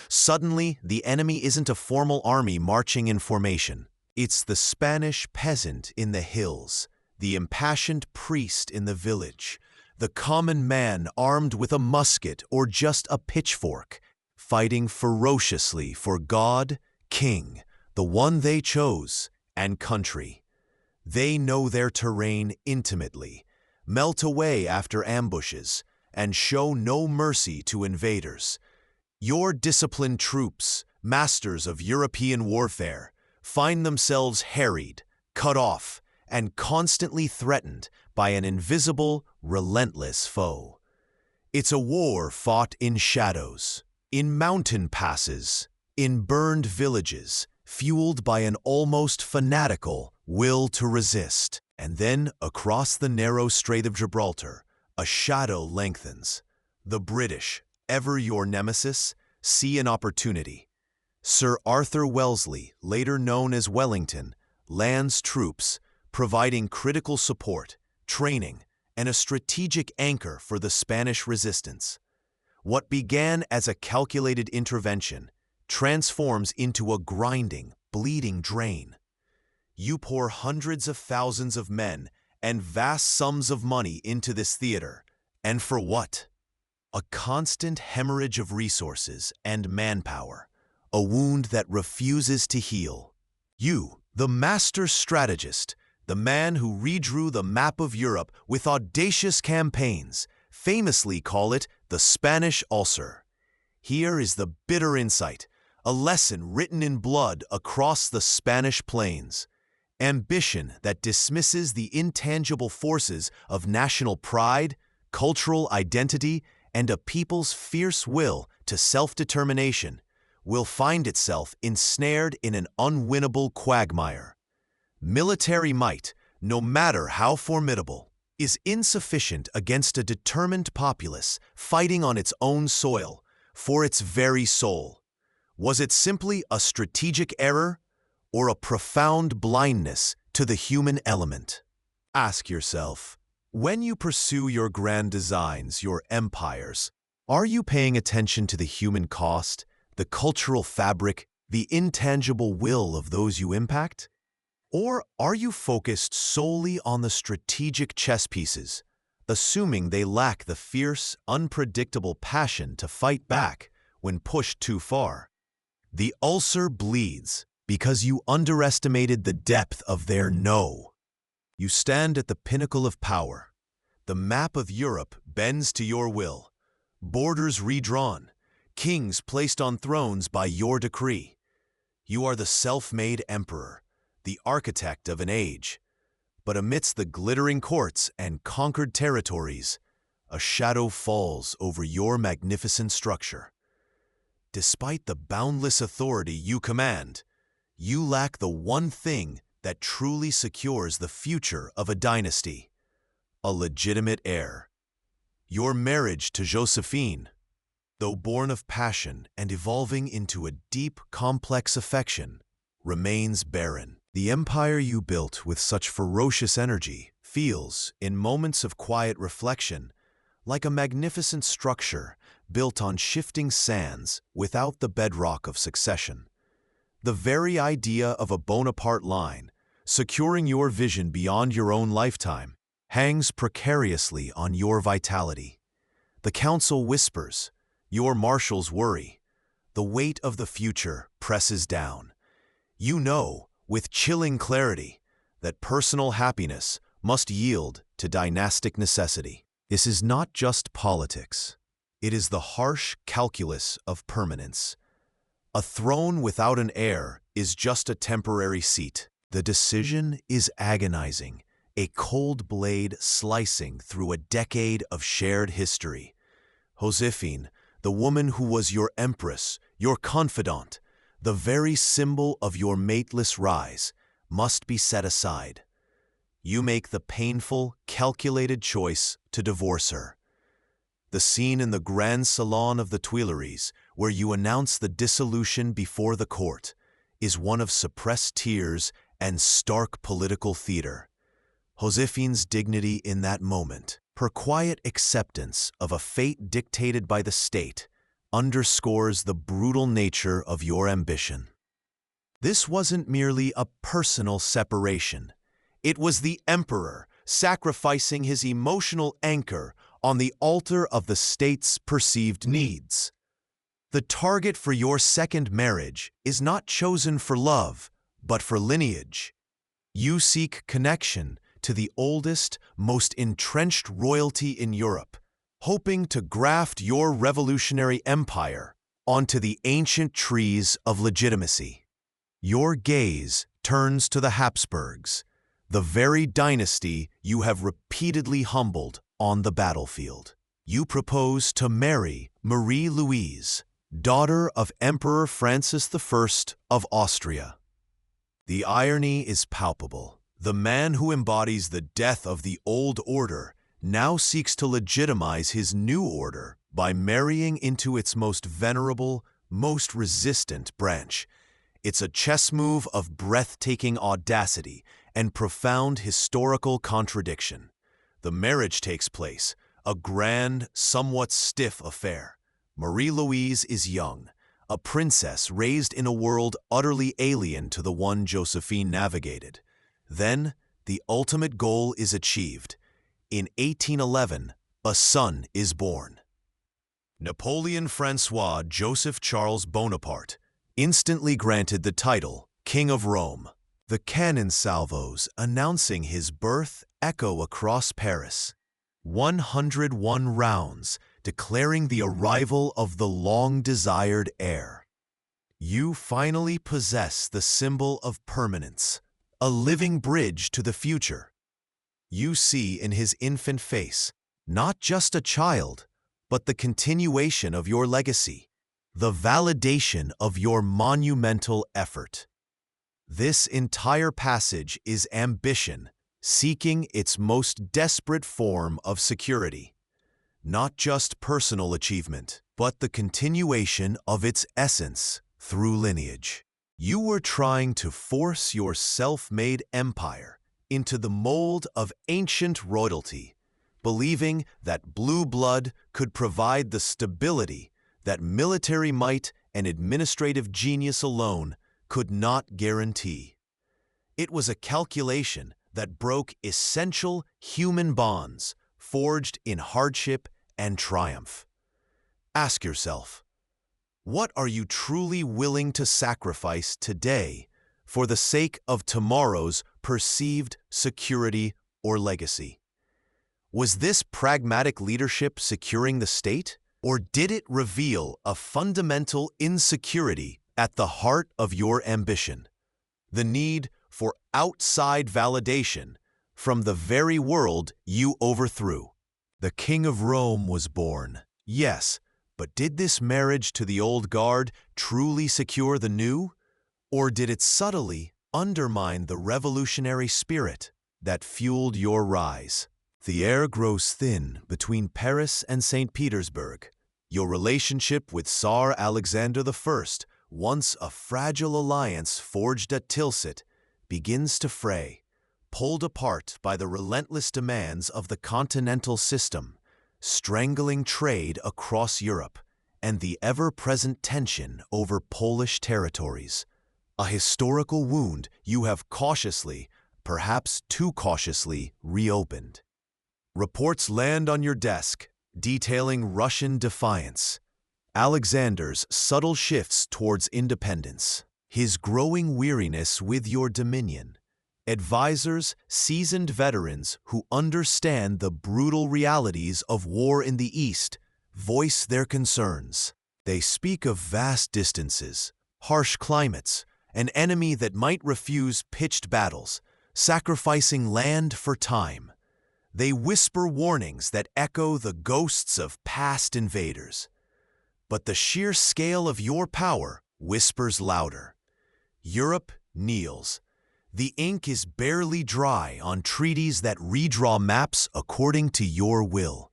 Suddenly, the enemy isn't a formal army marching in formation. It's the Spanish peasant in the hills, the impassioned priest in the village, the common man armed with a musket or just a pitchfork, fighting ferociously for God, king, the one they chose, and country. They know their terrain intimately, melt away after ambushes, and show no mercy to invaders. Your disciplined troops, masters of European warfare, find themselves harried, cut off, and constantly threatened by an invisible, relentless foe. It's a war fought in shadows, in mountain passes, in burned villages, fueled by an almost fanatical will to resist. And then, across the narrow Strait of Gibraltar, a shadow lengthens. The British, ever your nemesis, see an opportunity. Sir Arthur Wellesley, later known as Wellington, lands troops, providing critical support, training, and a strategic anchor for the Spanish resistance. What began as a calculated intervention transforms into a grinding, bleeding drain. You pour hundreds of thousands of men and vast sums of money into this theater, and for what? A constant hemorrhage of resources and manpower, a wound that refuses to heal. You, the master strategist, the man who redrew the map of Europe with audacious campaigns, famously call it the Spanish ulcer. Here is the bitter insight, a lesson written in blood across the Spanish plains. Ambition that dismisses the intangible forces of national pride, cultural identity, and a people's fierce will to self-determination will find itself ensnared in an unwinnable quagmire. Military might, no matter how formidable, is insufficient against a determined populace fighting on its own soil, for its very soul. Was it simply a strategic error, or a profound blindness to the human element? Ask yourself, when you pursue your grand designs, your empires, are you paying attention to the human cost, the cultural fabric, the intangible will of those you impact? Or are you focused solely on the strategic chess pieces, assuming they lack the fierce, unpredictable passion to fight back when pushed too far? The ulcer bleeds because you underestimated the depth of their no. You stand at the pinnacle of power. The map of Europe bends to your will, borders redrawn, kings placed on thrones by your decree. You are the self-made emperor, the architect of an age. But amidst the glittering courts and conquered territories, a shadow falls over your magnificent structure. Despite the boundless authority you command, you lack the one thing that truly secures the future of a dynasty: a legitimate heir. Your marriage to Josephine, though born of passion and evolving into a deep, complex affection, remains barren. The empire you built with such ferocious energy feels, in moments of quiet reflection, like a magnificent structure built on shifting sands without the bedrock of succession. The very idea of a Bonaparte line, securing your vision beyond your own lifetime, hangs precariously on your vitality. The council whispers, your marshals worry. The weight of the future presses down. You know, with chilling clarity, that personal happiness must yield to dynastic necessity. This is not just politics. It is the harsh calculus of permanence. A throne without an heir is just a temporary seat. The decision is agonizing, a cold blade slicing through a decade of shared history. Josephine, the woman who was your empress, your confidant, the very symbol of your mateless rise, must be set aside. You make the painful, calculated choice to divorce her. The scene in the Grand Salon of the Tuileries, where you announce the dissolution before the court, is one of suppressed tears and stark political theater. Josephine's dignity in that moment, her quiet acceptance of a fate dictated by the state, underscores the brutal nature of your ambition. This wasn't merely a personal separation. It was the emperor sacrificing his emotional anchor on the altar of the state's perceived needs. The target for your second marriage is not chosen for love, but for lineage. You seek connection to the oldest, most entrenched royalty in Europe, hoping to graft your revolutionary empire onto the ancient trees of legitimacy. Your gaze turns to the Habsburgs, the very dynasty you have repeatedly humbled on the battlefield. You propose to marry Marie-Louise, daughter of Emperor Francis I of Austria. The irony is palpable. The man who embodies the death of the old order now seeks to legitimize his new order by marrying into its most venerable, most resistant branch. It's a chess move of breathtaking audacity and profound historical contradiction. The marriage takes place, a grand, somewhat stiff affair. Marie-Louise is young, a princess raised in a world utterly alien to the one Josephine navigated. Then, the ultimate goal is achieved. In 1811, a son is born. Napoleon Francois Joseph Charles Bonaparte, instantly granted the title King of Rome. The cannon salvos announcing his birth echo across Paris. 101 rounds declaring the arrival of the long-desired heir. You finally possess the symbol of permanence, a living bridge to the future. You see in his infant face not just a child, but the continuation of your legacy, the validation of your monumental effort. This entire passage is ambition, seeking its most desperate form of security. Not just personal achievement, but the continuation of its essence through lineage. You were trying to force your self-made empire into the mold of ancient royalty, believing that blue blood could provide the stability that military might and administrative genius alone could not guarantee. It was a calculation that broke essential human bonds forged in hardship and triumph. Ask yourself, what are you truly willing to sacrifice today for the sake of tomorrow's perceived security or legacy? Was this pragmatic leadership securing the state, or did it reveal a fundamental insecurity at the heart of your ambition? The need for outside validation from the very world you overthrew. The King of Rome was born, yes, but did this marriage to the old guard truly secure the new? Or did it subtly undermine the revolutionary spirit that fueled your rise? The air grows thin between Paris and St. Petersburg. Your relationship with Tsar Alexander I, once a fragile alliance forged at Tilsit, begins to fray, pulled apart by the relentless demands of the continental system, strangling trade across Europe, and the ever-present tension over Polish territories. A historical wound you have cautiously, perhaps too cautiously, reopened. Reports land on your desk, detailing Russian defiance, Alexander's subtle shifts towards independence, his growing weariness with your dominion. Advisors, seasoned veterans who understand the brutal realities of war in the East, voice their concerns. They speak of vast distances, harsh climates, an enemy that might refuse pitched battles, sacrificing land for time. They whisper warnings that echo the ghosts of past invaders. But the sheer scale of your power whispers louder. Europe kneels. The ink is barely dry on treaties that redraw maps according to your will.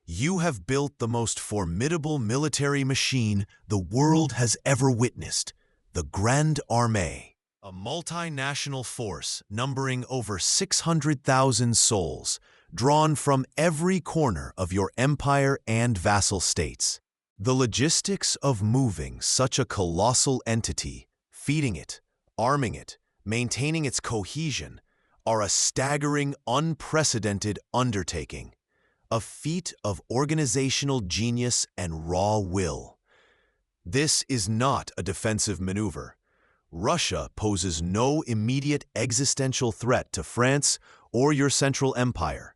You have built the most formidable military machine the world has ever witnessed, the Grande Armée, a multinational force numbering over 600,000 souls, drawn from every corner of your empire and vassal states. The logistics of moving such a colossal entity, feeding it, arming it, maintaining its cohesion, are a staggering, unprecedented undertaking, a feat of organizational genius and raw will. This is not a defensive maneuver. Russia poses no immediate existential threat to France or your Central Empire.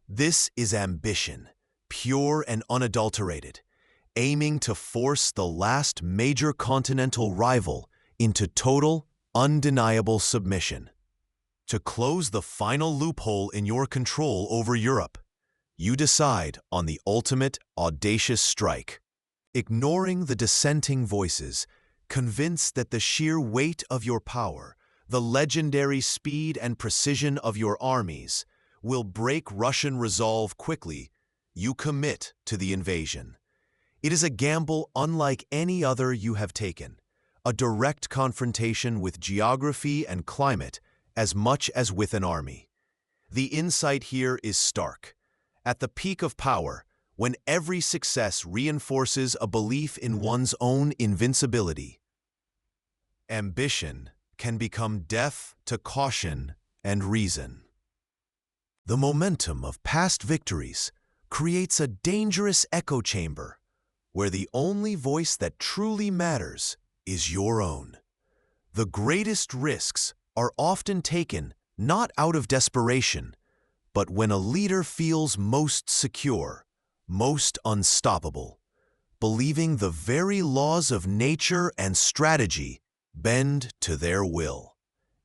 This is ambition, pure and unadulterated, aiming to force the last major continental rival into total, undeniable submission. To close the final loophole in your control over Europe, you decide on the ultimate audacious strike. Ignoring the dissenting voices, convinced that the sheer weight of your power, the legendary speed and precision of your armies, will break Russian resolve quickly, you commit to the invasion. It is a gamble unlike any other you have taken, a direct confrontation with geography and climate as much as with an army. The insight here is stark. At the peak of power, when every success reinforces a belief in one's own invincibility, ambition can become deaf to caution and reason. The momentum of past victories creates a dangerous echo chamber where the only voice that truly matters is your own. The greatest risks are often taken not out of desperation, but when a leader feels most secure, most unstoppable, believing the very laws of nature and strategy bend to their will.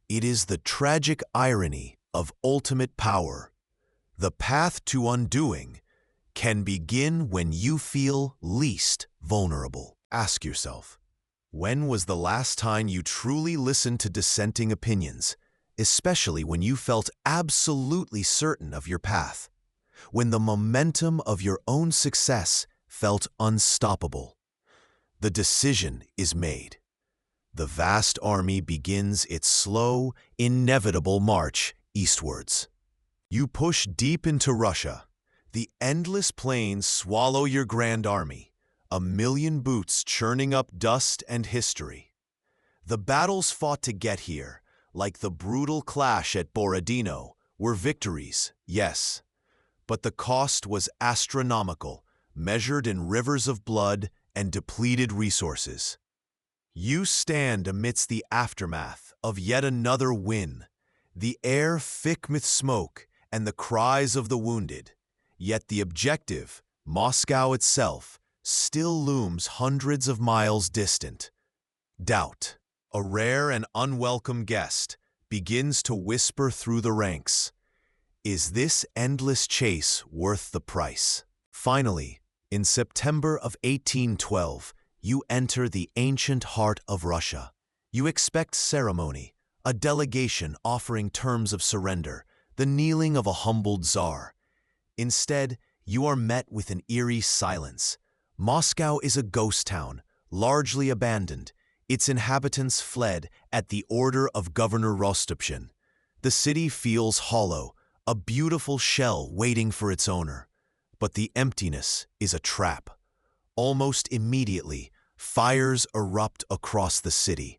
It is the tragic irony of ultimate power. The path to undoing can begin when you feel least vulnerable. Ask yourself, when was the last time you truly listened to dissenting opinions, especially when you felt absolutely certain of your path, when the momentum of your own success felt unstoppable? The decision is made. The vast army begins its slow, inevitable march eastwards. You push deep into Russia. The endless plains swallow your grand army, a million boots churning up dust and history. The battles fought to get here, like the brutal clash at Borodino, were victories, yes, but the cost was astronomical, measured in rivers of blood and depleted resources. You stand amidst the aftermath of yet another win, the air thick with smoke and the cries of the wounded, yet the objective, Moscow itself, still looms hundreds of miles distant. Doubt, a rare and unwelcome guest, begins to whisper through the ranks. Is this endless chase worth the price? Finally, in September of 1812, you enter the ancient heart of Russia. You expect ceremony, a delegation offering terms of surrender, the kneeling of a humbled czar. Instead, you are met with an eerie silence. Moscow is a ghost town, largely abandoned. Its inhabitants fled at the order of Governor Rostopchin. The city feels hollow, a beautiful shell waiting for its owner. But the emptiness is a trap. Almost immediately, fires erupt across the city.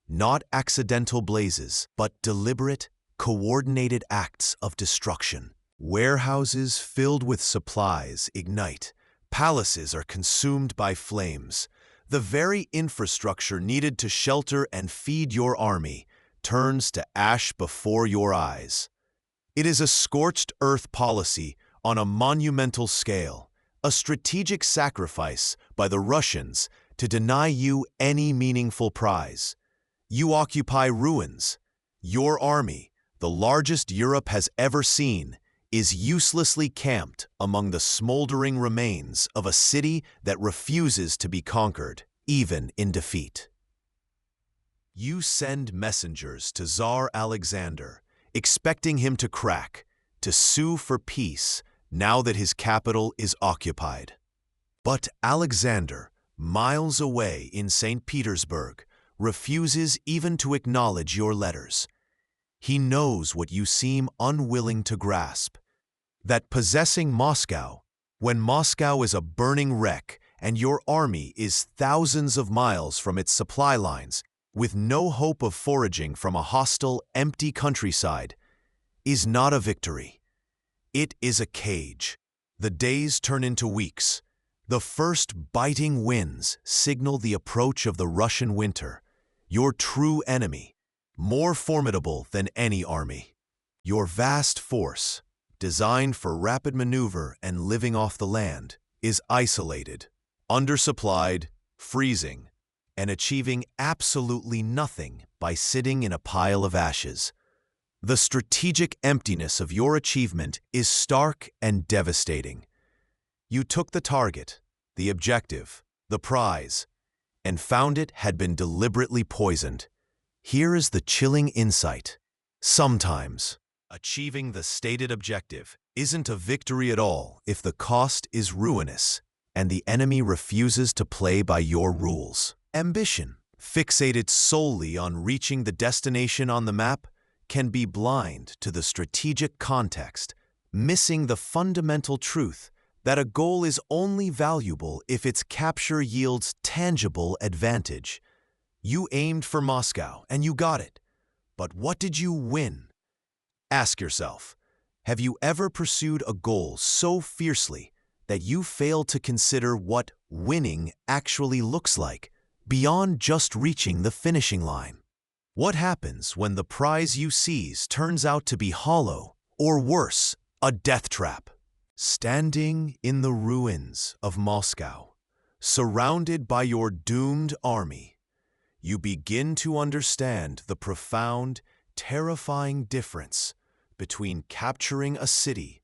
Not accidental blazes, but deliberate, coordinated acts of destruction. Warehouses filled with supplies ignite. Palaces are consumed by flames. The very infrastructure needed to shelter and feed your army turns to ash before your eyes. It is a scorched earth policy on a monumental scale, a strategic sacrifice by the Russians to deny you any meaningful prize. You occupy ruins. Your army, the largest Europe has ever seen, is uselessly camped among the smoldering remains of a city that refuses to be conquered, even in defeat. You send messengers to Tsar Alexander, expecting him to crack, to sue for peace now that his capital is occupied. But Alexander, miles away in St. Petersburg, refuses even to acknowledge your letters. He knows what you seem unwilling to grasp, that possessing Moscow, when Moscow is a burning wreck and your army is thousands of miles from its supply lines, with no hope of foraging from a hostile, empty countryside, is not a victory. It is a cage. The days turn into weeks. The first biting winds signal the approach of the Russian winter, your true enemy, more formidable than any army. Your vast force, designed for rapid maneuver and living off the land, is isolated, undersupplied, freezing, and achieving absolutely nothing by sitting in a pile of ashes. The strategic emptiness of your achievement is stark and devastating. You took the target, the objective, the prize, and found it had been deliberately poisoned. Here is the chilling insight. Sometimes, achieving the stated objective isn't a victory at all if the cost is ruinous and the enemy refuses to play by your rules. Ambition, fixated solely on reaching the destination on the map, can be blind to the strategic context, missing the fundamental truth that a goal is only valuable if its capture yields tangible advantage. You aimed for Moscow and you got it. But what did you win? Ask yourself, have you ever pursued a goal so fiercely that you fail to consider what winning actually looks like beyond just reaching the finishing line? What happens when the prize you seize turns out to be hollow, or worse, a death trap? Standing in the ruins of Moscow, surrounded by your doomed army, you begin to understand the profound, terrifying difference between capturing a city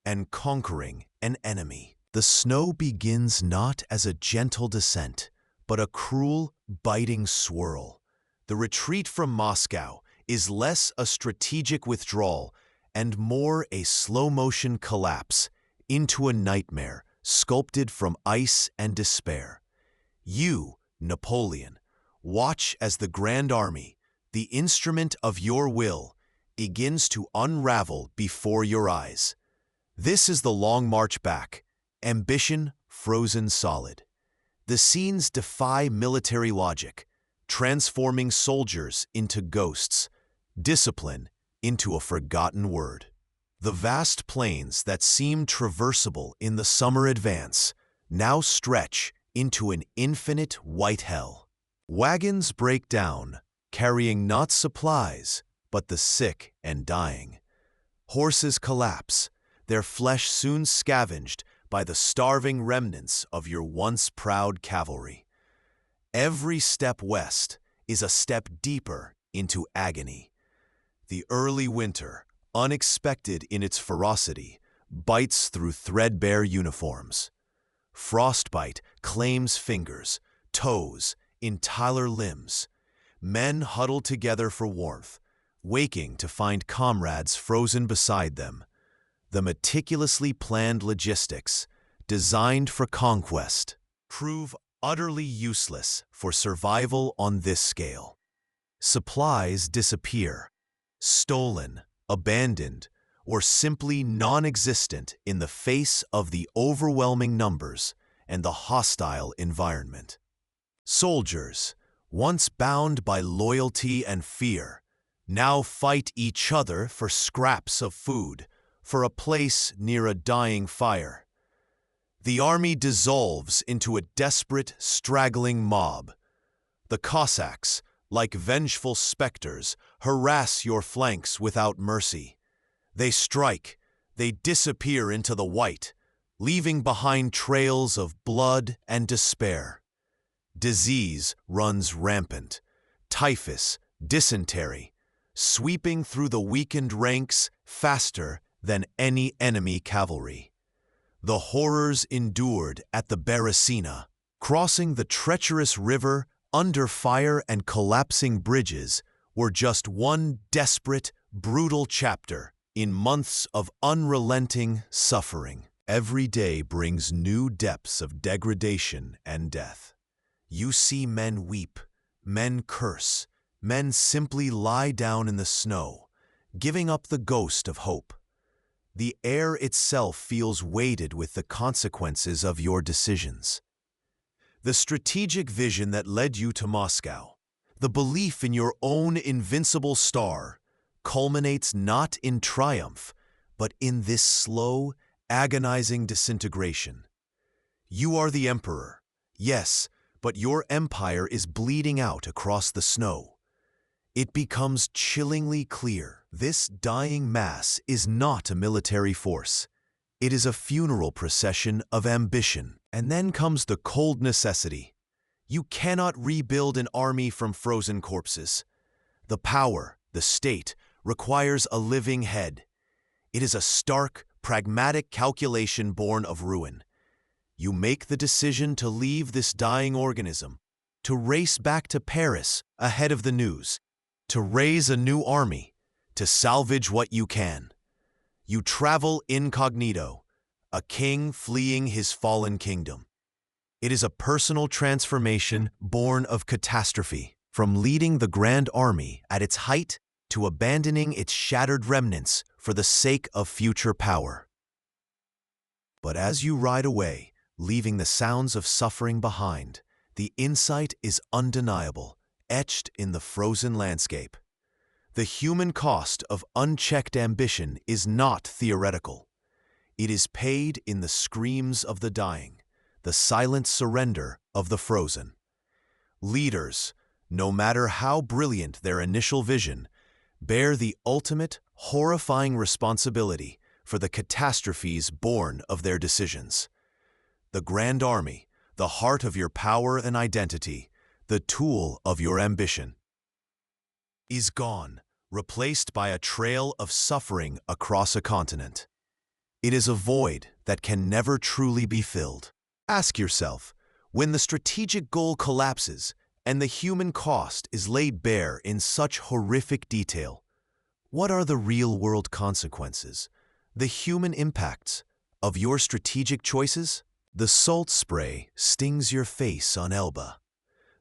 and conquering an enemy. The snow begins not as a gentle descent, but a cruel, biting swirl. The retreat from Moscow is less a strategic withdrawal and more a slow-motion collapse into a nightmare sculpted from ice and despair. You, Napoleon, watch as the Grand Army, the instrument of your will, begins to unravel before your eyes. This is the long march back, ambition frozen solid. The scenes defy military logic, transforming soldiers into ghosts, discipline into a forgotten word. The vast plains that seemed traversable in the summer advance now stretch into an infinite white hell. Wagons break down, carrying not supplies, but the sick and dying. Horses collapse, their flesh soon scavenged by the starving remnants of your once proud cavalry. Every step west is a step deeper into agony. The early winter, unexpected in its ferocity, bites through threadbare uniforms. Frostbite claims fingers, toes, entire limbs. Men huddle together for warmth, waking to find comrades frozen beside them. The meticulously planned logistics, designed for conquest, prove utterly useless for survival on this scale. Supplies disappear, stolen, abandoned, or simply non-existent in the face of the overwhelming numbers and the hostile environment. Soldiers, once bound by loyalty and fear, now fight each other for scraps of food, for a place near a dying fire. The army dissolves into a desperate, straggling mob. The Cossacks, like vengeful specters, harass your flanks without mercy. They strike, they disappear into the white, leaving behind trails of blood and despair. Disease runs rampant, typhus, dysentery, sweeping through the weakened ranks faster than any enemy cavalry. The horrors endured at the Beresina, crossing the treacherous river under fire and collapsing bridges, were just one desperate, brutal chapter in months of unrelenting suffering. Every day brings new depths of degradation and death. You see men weep, men curse, men simply lie down in the snow, giving up the ghost of hope. The air itself feels weighted with the consequences of your decisions. The strategic vision that led you to Moscow, the belief in your own invincible star, culminates not in triumph, but in this slow, agonizing disintegration. You are the emperor, yes, but your empire is bleeding out across the snow. It becomes chillingly clear this dying mass is not a military force. It is a funeral procession of ambition. And then comes the cold necessity. You cannot rebuild an army from frozen corpses. The power, the state, requires a living head. It is a stark, pragmatic calculation born of ruin. You make the decision to leave this dying organism, to race back to Paris ahead of the news, to raise a new army, to salvage what you can. You travel incognito, a king fleeing his fallen kingdom. It is a personal transformation born of catastrophe, from leading the grand army at its height to abandoning its shattered remnants for the sake of future power. But as you ride away, leaving the sounds of suffering behind, the insight is undeniable, etched in the frozen landscape. The human cost of unchecked ambition is not theoretical. It is paid in the screams of the dying, the silent surrender of the frozen. Leaders, no matter how brilliant their initial vision, bear the ultimate, horrifying responsibility for the catastrophes born of their decisions. The Grand Army, the heart of your power and identity, the tool of your ambition, is gone, replaced by a trail of suffering across a continent. It is a void that can never truly be filled. Ask yourself, when the strategic goal collapses and the human cost is laid bare in such horrific detail, what are the real-world consequences, the human impacts of your strategic choices? The salt spray stings your face on Elba.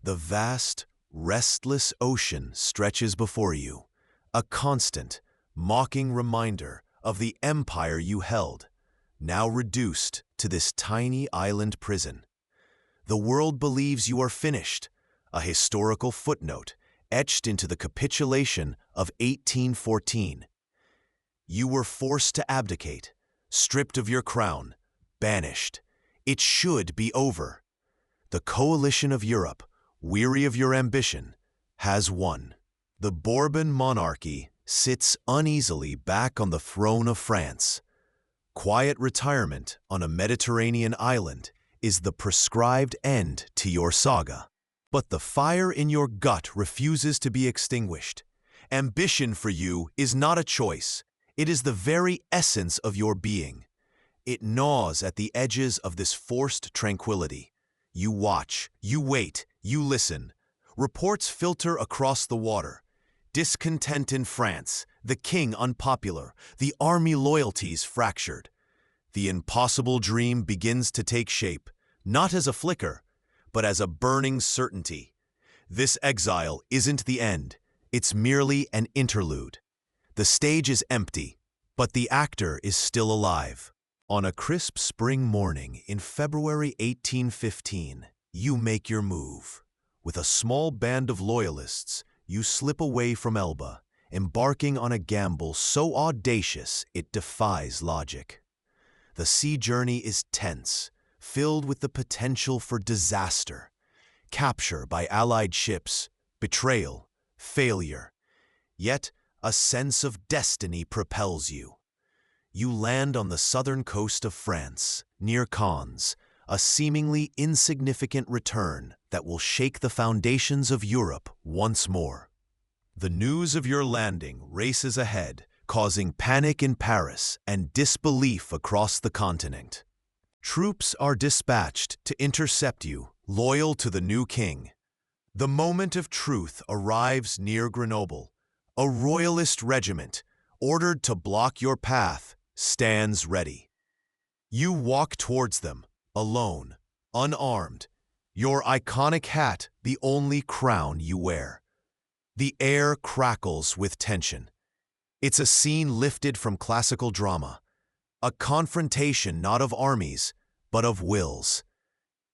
The vast, restless ocean stretches before you, a constant, mocking reminder of the empire you held, now reduced to this tiny island prison. The world believes you are finished, a historical footnote etched into the capitulation of 1814. You were forced to abdicate, stripped of your crown, banished. It should be over. The coalition of Europe, weary of your ambition, has won. The Bourbon monarchy sits uneasily back on the throne of France. Quiet retirement on a Mediterranean island is the prescribed end to your saga. But the fire in your gut refuses to be extinguished. Ambition for you is not a choice. It is the very essence of your being. It gnaws at the edges of this forced tranquility. You watch, you wait, you listen. Reports filter across the water. Discontent in France, the king unpopular, the army loyalties fractured. The impossible dream begins to take shape, not as a flicker, but as a burning certainty. This exile isn't the end, it's merely an interlude. The stage is empty, but the actor is still alive. On a crisp spring morning in February 1815, you make your move. With a small band of loyalists, you slip away from Elba, embarking on a gamble so audacious it defies logic. The sea journey is tense, filled with the potential for disaster, capture by Allied ships, betrayal, failure. Yet a sense of destiny propels you. You land on the southern coast of France, near Cannes, a seemingly insignificant return that will shake the foundations of Europe once more. The news of your landing races ahead, causing panic in Paris and disbelief across the continent. Troops are dispatched to intercept you, loyal to the new king. The moment of truth arrives near Grenoble. A royalist regiment, ordered to block your path, stands ready. You walk towards them, alone, unarmed, your iconic hat the only crown you wear. The air crackles with tension. It's a scene lifted from classical drama, a confrontation not of armies, but of wills.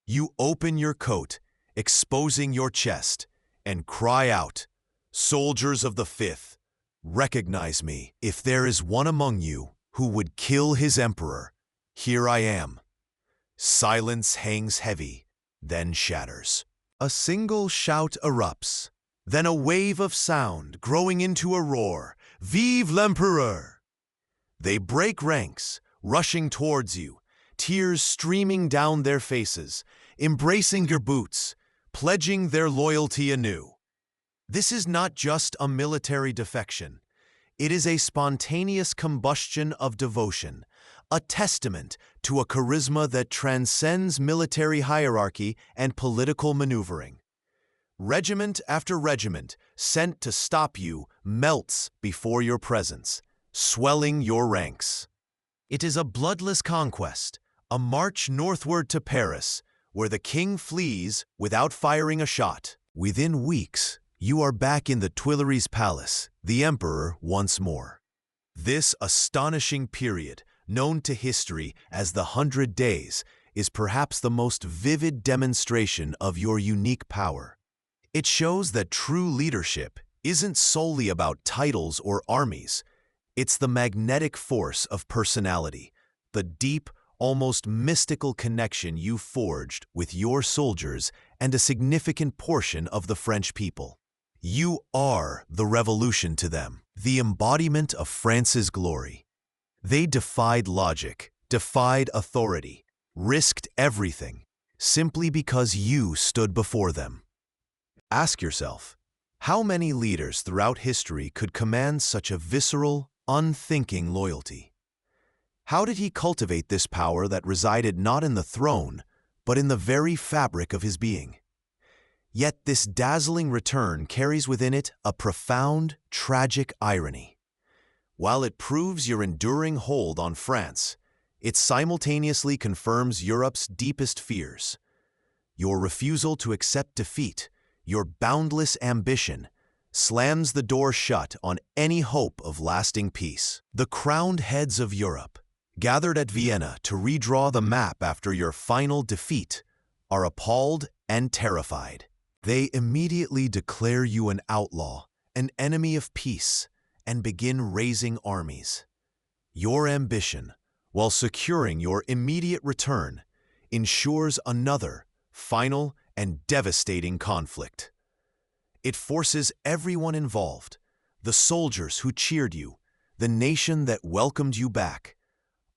You open your coat, exposing your chest, and cry out, "Soldiers of the Fifth, recognize me. If there is one among you who would kill his emperor, here I am." Silence hangs heavy, then shatters. A single shout erupts, then a wave of sound growing into a roar. "Vive l'Empereur!" They break ranks, rushing towards you, tears streaming down their faces, embracing your boots, pledging their loyalty anew. This is not just a military defection. It is a spontaneous combustion of devotion, a testament to a charisma that transcends military hierarchy and political maneuvering. Regiment after regiment sent to stop you melts before your presence, swelling your ranks. It is a bloodless conquest, a march northward to Paris, where the king flees without firing a shot. Within weeks, you are back in the Tuileries Palace, the emperor once more. This astonishing period, known to history as the 100 Days, is perhaps the most vivid demonstration of your unique power. It shows that true leadership isn't solely about titles or armies. It's the magnetic force of personality, the deep, almost mystical connection you forged with your soldiers and a significant portion of the French people. You are the revolution to them, the embodiment of France's glory. They defied logic, defied authority, risked everything, simply because you stood before them. Ask yourself, how many leaders throughout history could command such a visceral, unthinking loyalty? How did he cultivate this power that resided not in the throne, but in the very fabric of his being? Yet this dazzling return carries within it a profound, tragic irony. While it proves your enduring hold on France, it simultaneously confirms Europe's deepest fears. Your refusal to accept defeat, your boundless ambition, slams the door shut on any hope of lasting peace. The crowned heads of Europe, gathered at Vienna to redraw the map after your final defeat, are appalled and terrified. They immediately declare you an outlaw, an enemy of peace, and begin raising armies. Your ambition, while securing your immediate return, ensures another, final, and devastating conflict. It forces everyone involved, the soldiers who cheered you, the nation that welcomed you back,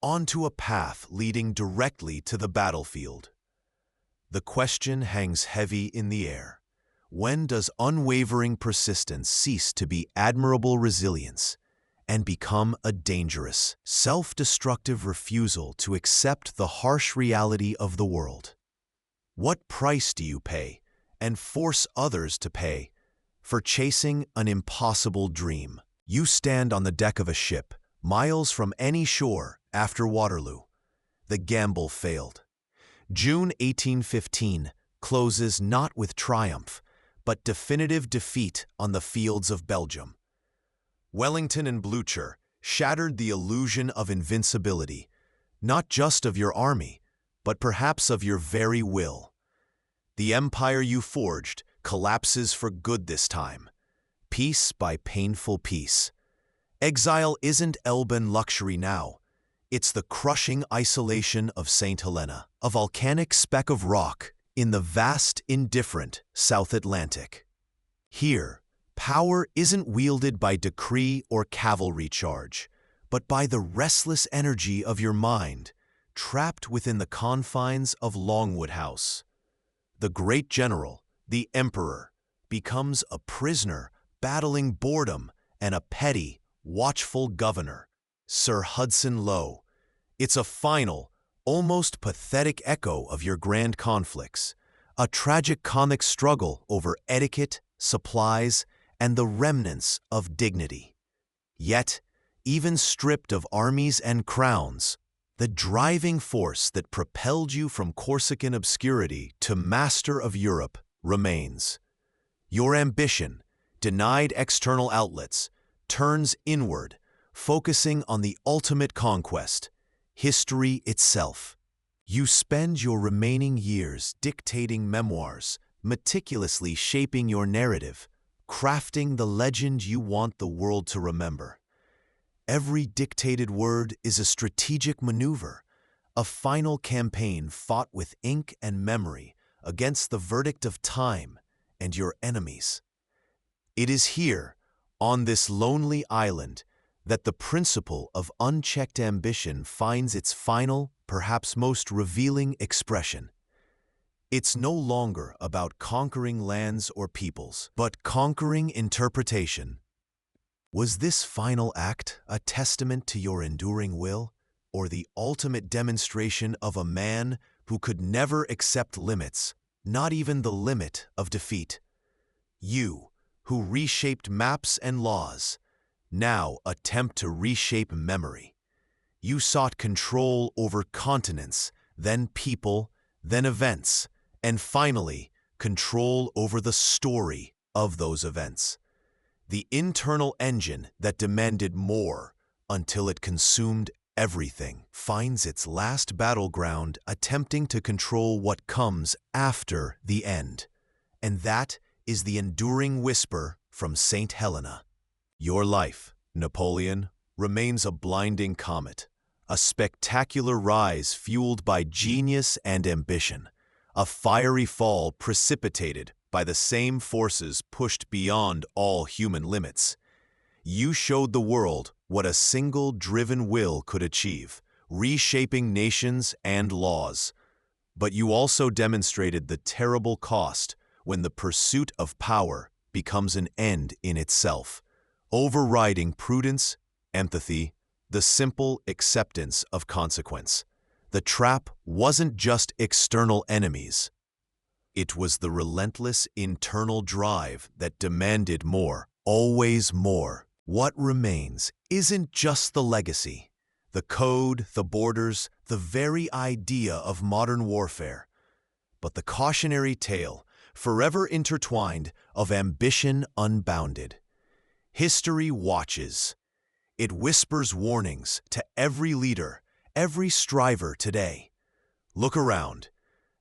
onto a path leading directly to the battlefield. The question hangs heavy in the air. When does unwavering persistence cease to be admirable resilience and become a dangerous, self-destructive refusal to accept the harsh reality of the world? What price do you pay, and force others to pay, for chasing an impossible dream? You stand on the deck of a ship, miles from any shore, after Waterloo. The gamble failed. June 1815 closes not with triumph, but definitive defeat on the fields of Belgium. Wellington and Blücher shattered the illusion of invincibility, not just of your army, but perhaps of your very will. The empire you forged collapses for good this time, piece by painful piece. Exile isn't Elban luxury now. It's the crushing isolation of St. Helena, a volcanic speck of rock in the vast, indifferent South Atlantic. Here, power isn't wielded by decree or cavalry charge, but by the restless energy of your mind, trapped within the confines of Longwood House. The great general, the emperor, becomes a prisoner battling boredom and a petty, watchful governor, Sir Hudson Lowe. It's a final, almost pathetic echo of your grand conflicts, a tragic-comic struggle over etiquette, supplies, and the remnants of dignity. Yet, even stripped of armies and crowns, the driving force that propelled you from Corsican obscurity to master of Europe remains. Your ambition, denied external outlets, turns inward, focusing on the ultimate conquest, history itself. You spend your remaining years dictating memoirs, meticulously shaping your narrative, crafting the legend you want the world to remember. Every dictated word is a strategic maneuver, a final campaign fought with ink and memory against the verdict of time and your enemies. It is here, on this lonely island, that the principle of unchecked ambition finds its final, perhaps most revealing expression. It's no longer about conquering lands or peoples, but conquering interpretation. Was this final act a testament to your enduring will, or the ultimate demonstration of a man who could never accept limits, not even the limit of defeat? You, who reshaped maps and laws, now attempt to reshape memory. You sought control over continents, then people, then events, and finally, control over the story of those events. The internal engine that demanded more until it consumed everything finds its last battleground attempting to control what comes after the end. And that is the enduring whisper from St. Helena. Your life, Napoleon, remains a blinding comet, a spectacular rise fueled by genius and ambition, a fiery fall precipitated by the same forces pushed beyond all human limits. You showed the world what a single driven will could achieve, reshaping nations and laws. But you also demonstrated the terrible cost when the pursuit of power becomes an end in itself, overriding prudence, empathy, the simple acceptance of consequence. The trap wasn't just external enemies. It was the relentless internal drive that demanded more, always more. What remains isn't just the legacy, the code, the borders, the very idea of modern warfare, but the cautionary tale, forever intertwined, of ambition unbounded. History watches. It whispers warnings to every leader, every striver today. Look around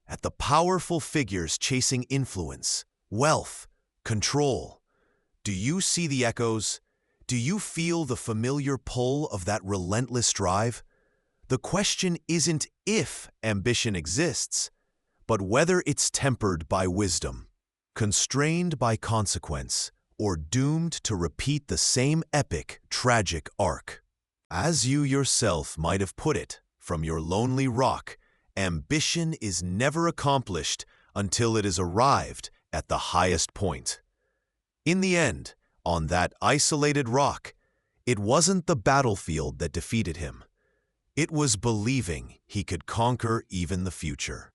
at the powerful figures chasing influence, wealth, control. Do you see the echoes? Do you feel the familiar pull of that relentless drive? The question isn't if ambition exists, but whether it's tempered by wisdom, constrained by consequence, or doomed to repeat the same epic, tragic arc. As you yourself might have put it from your lonely rock, ambition is never accomplished until it has arrived at the highest point. In the end, on that isolated rock, it wasn't the battlefield that defeated him. It was believing he could conquer even the future.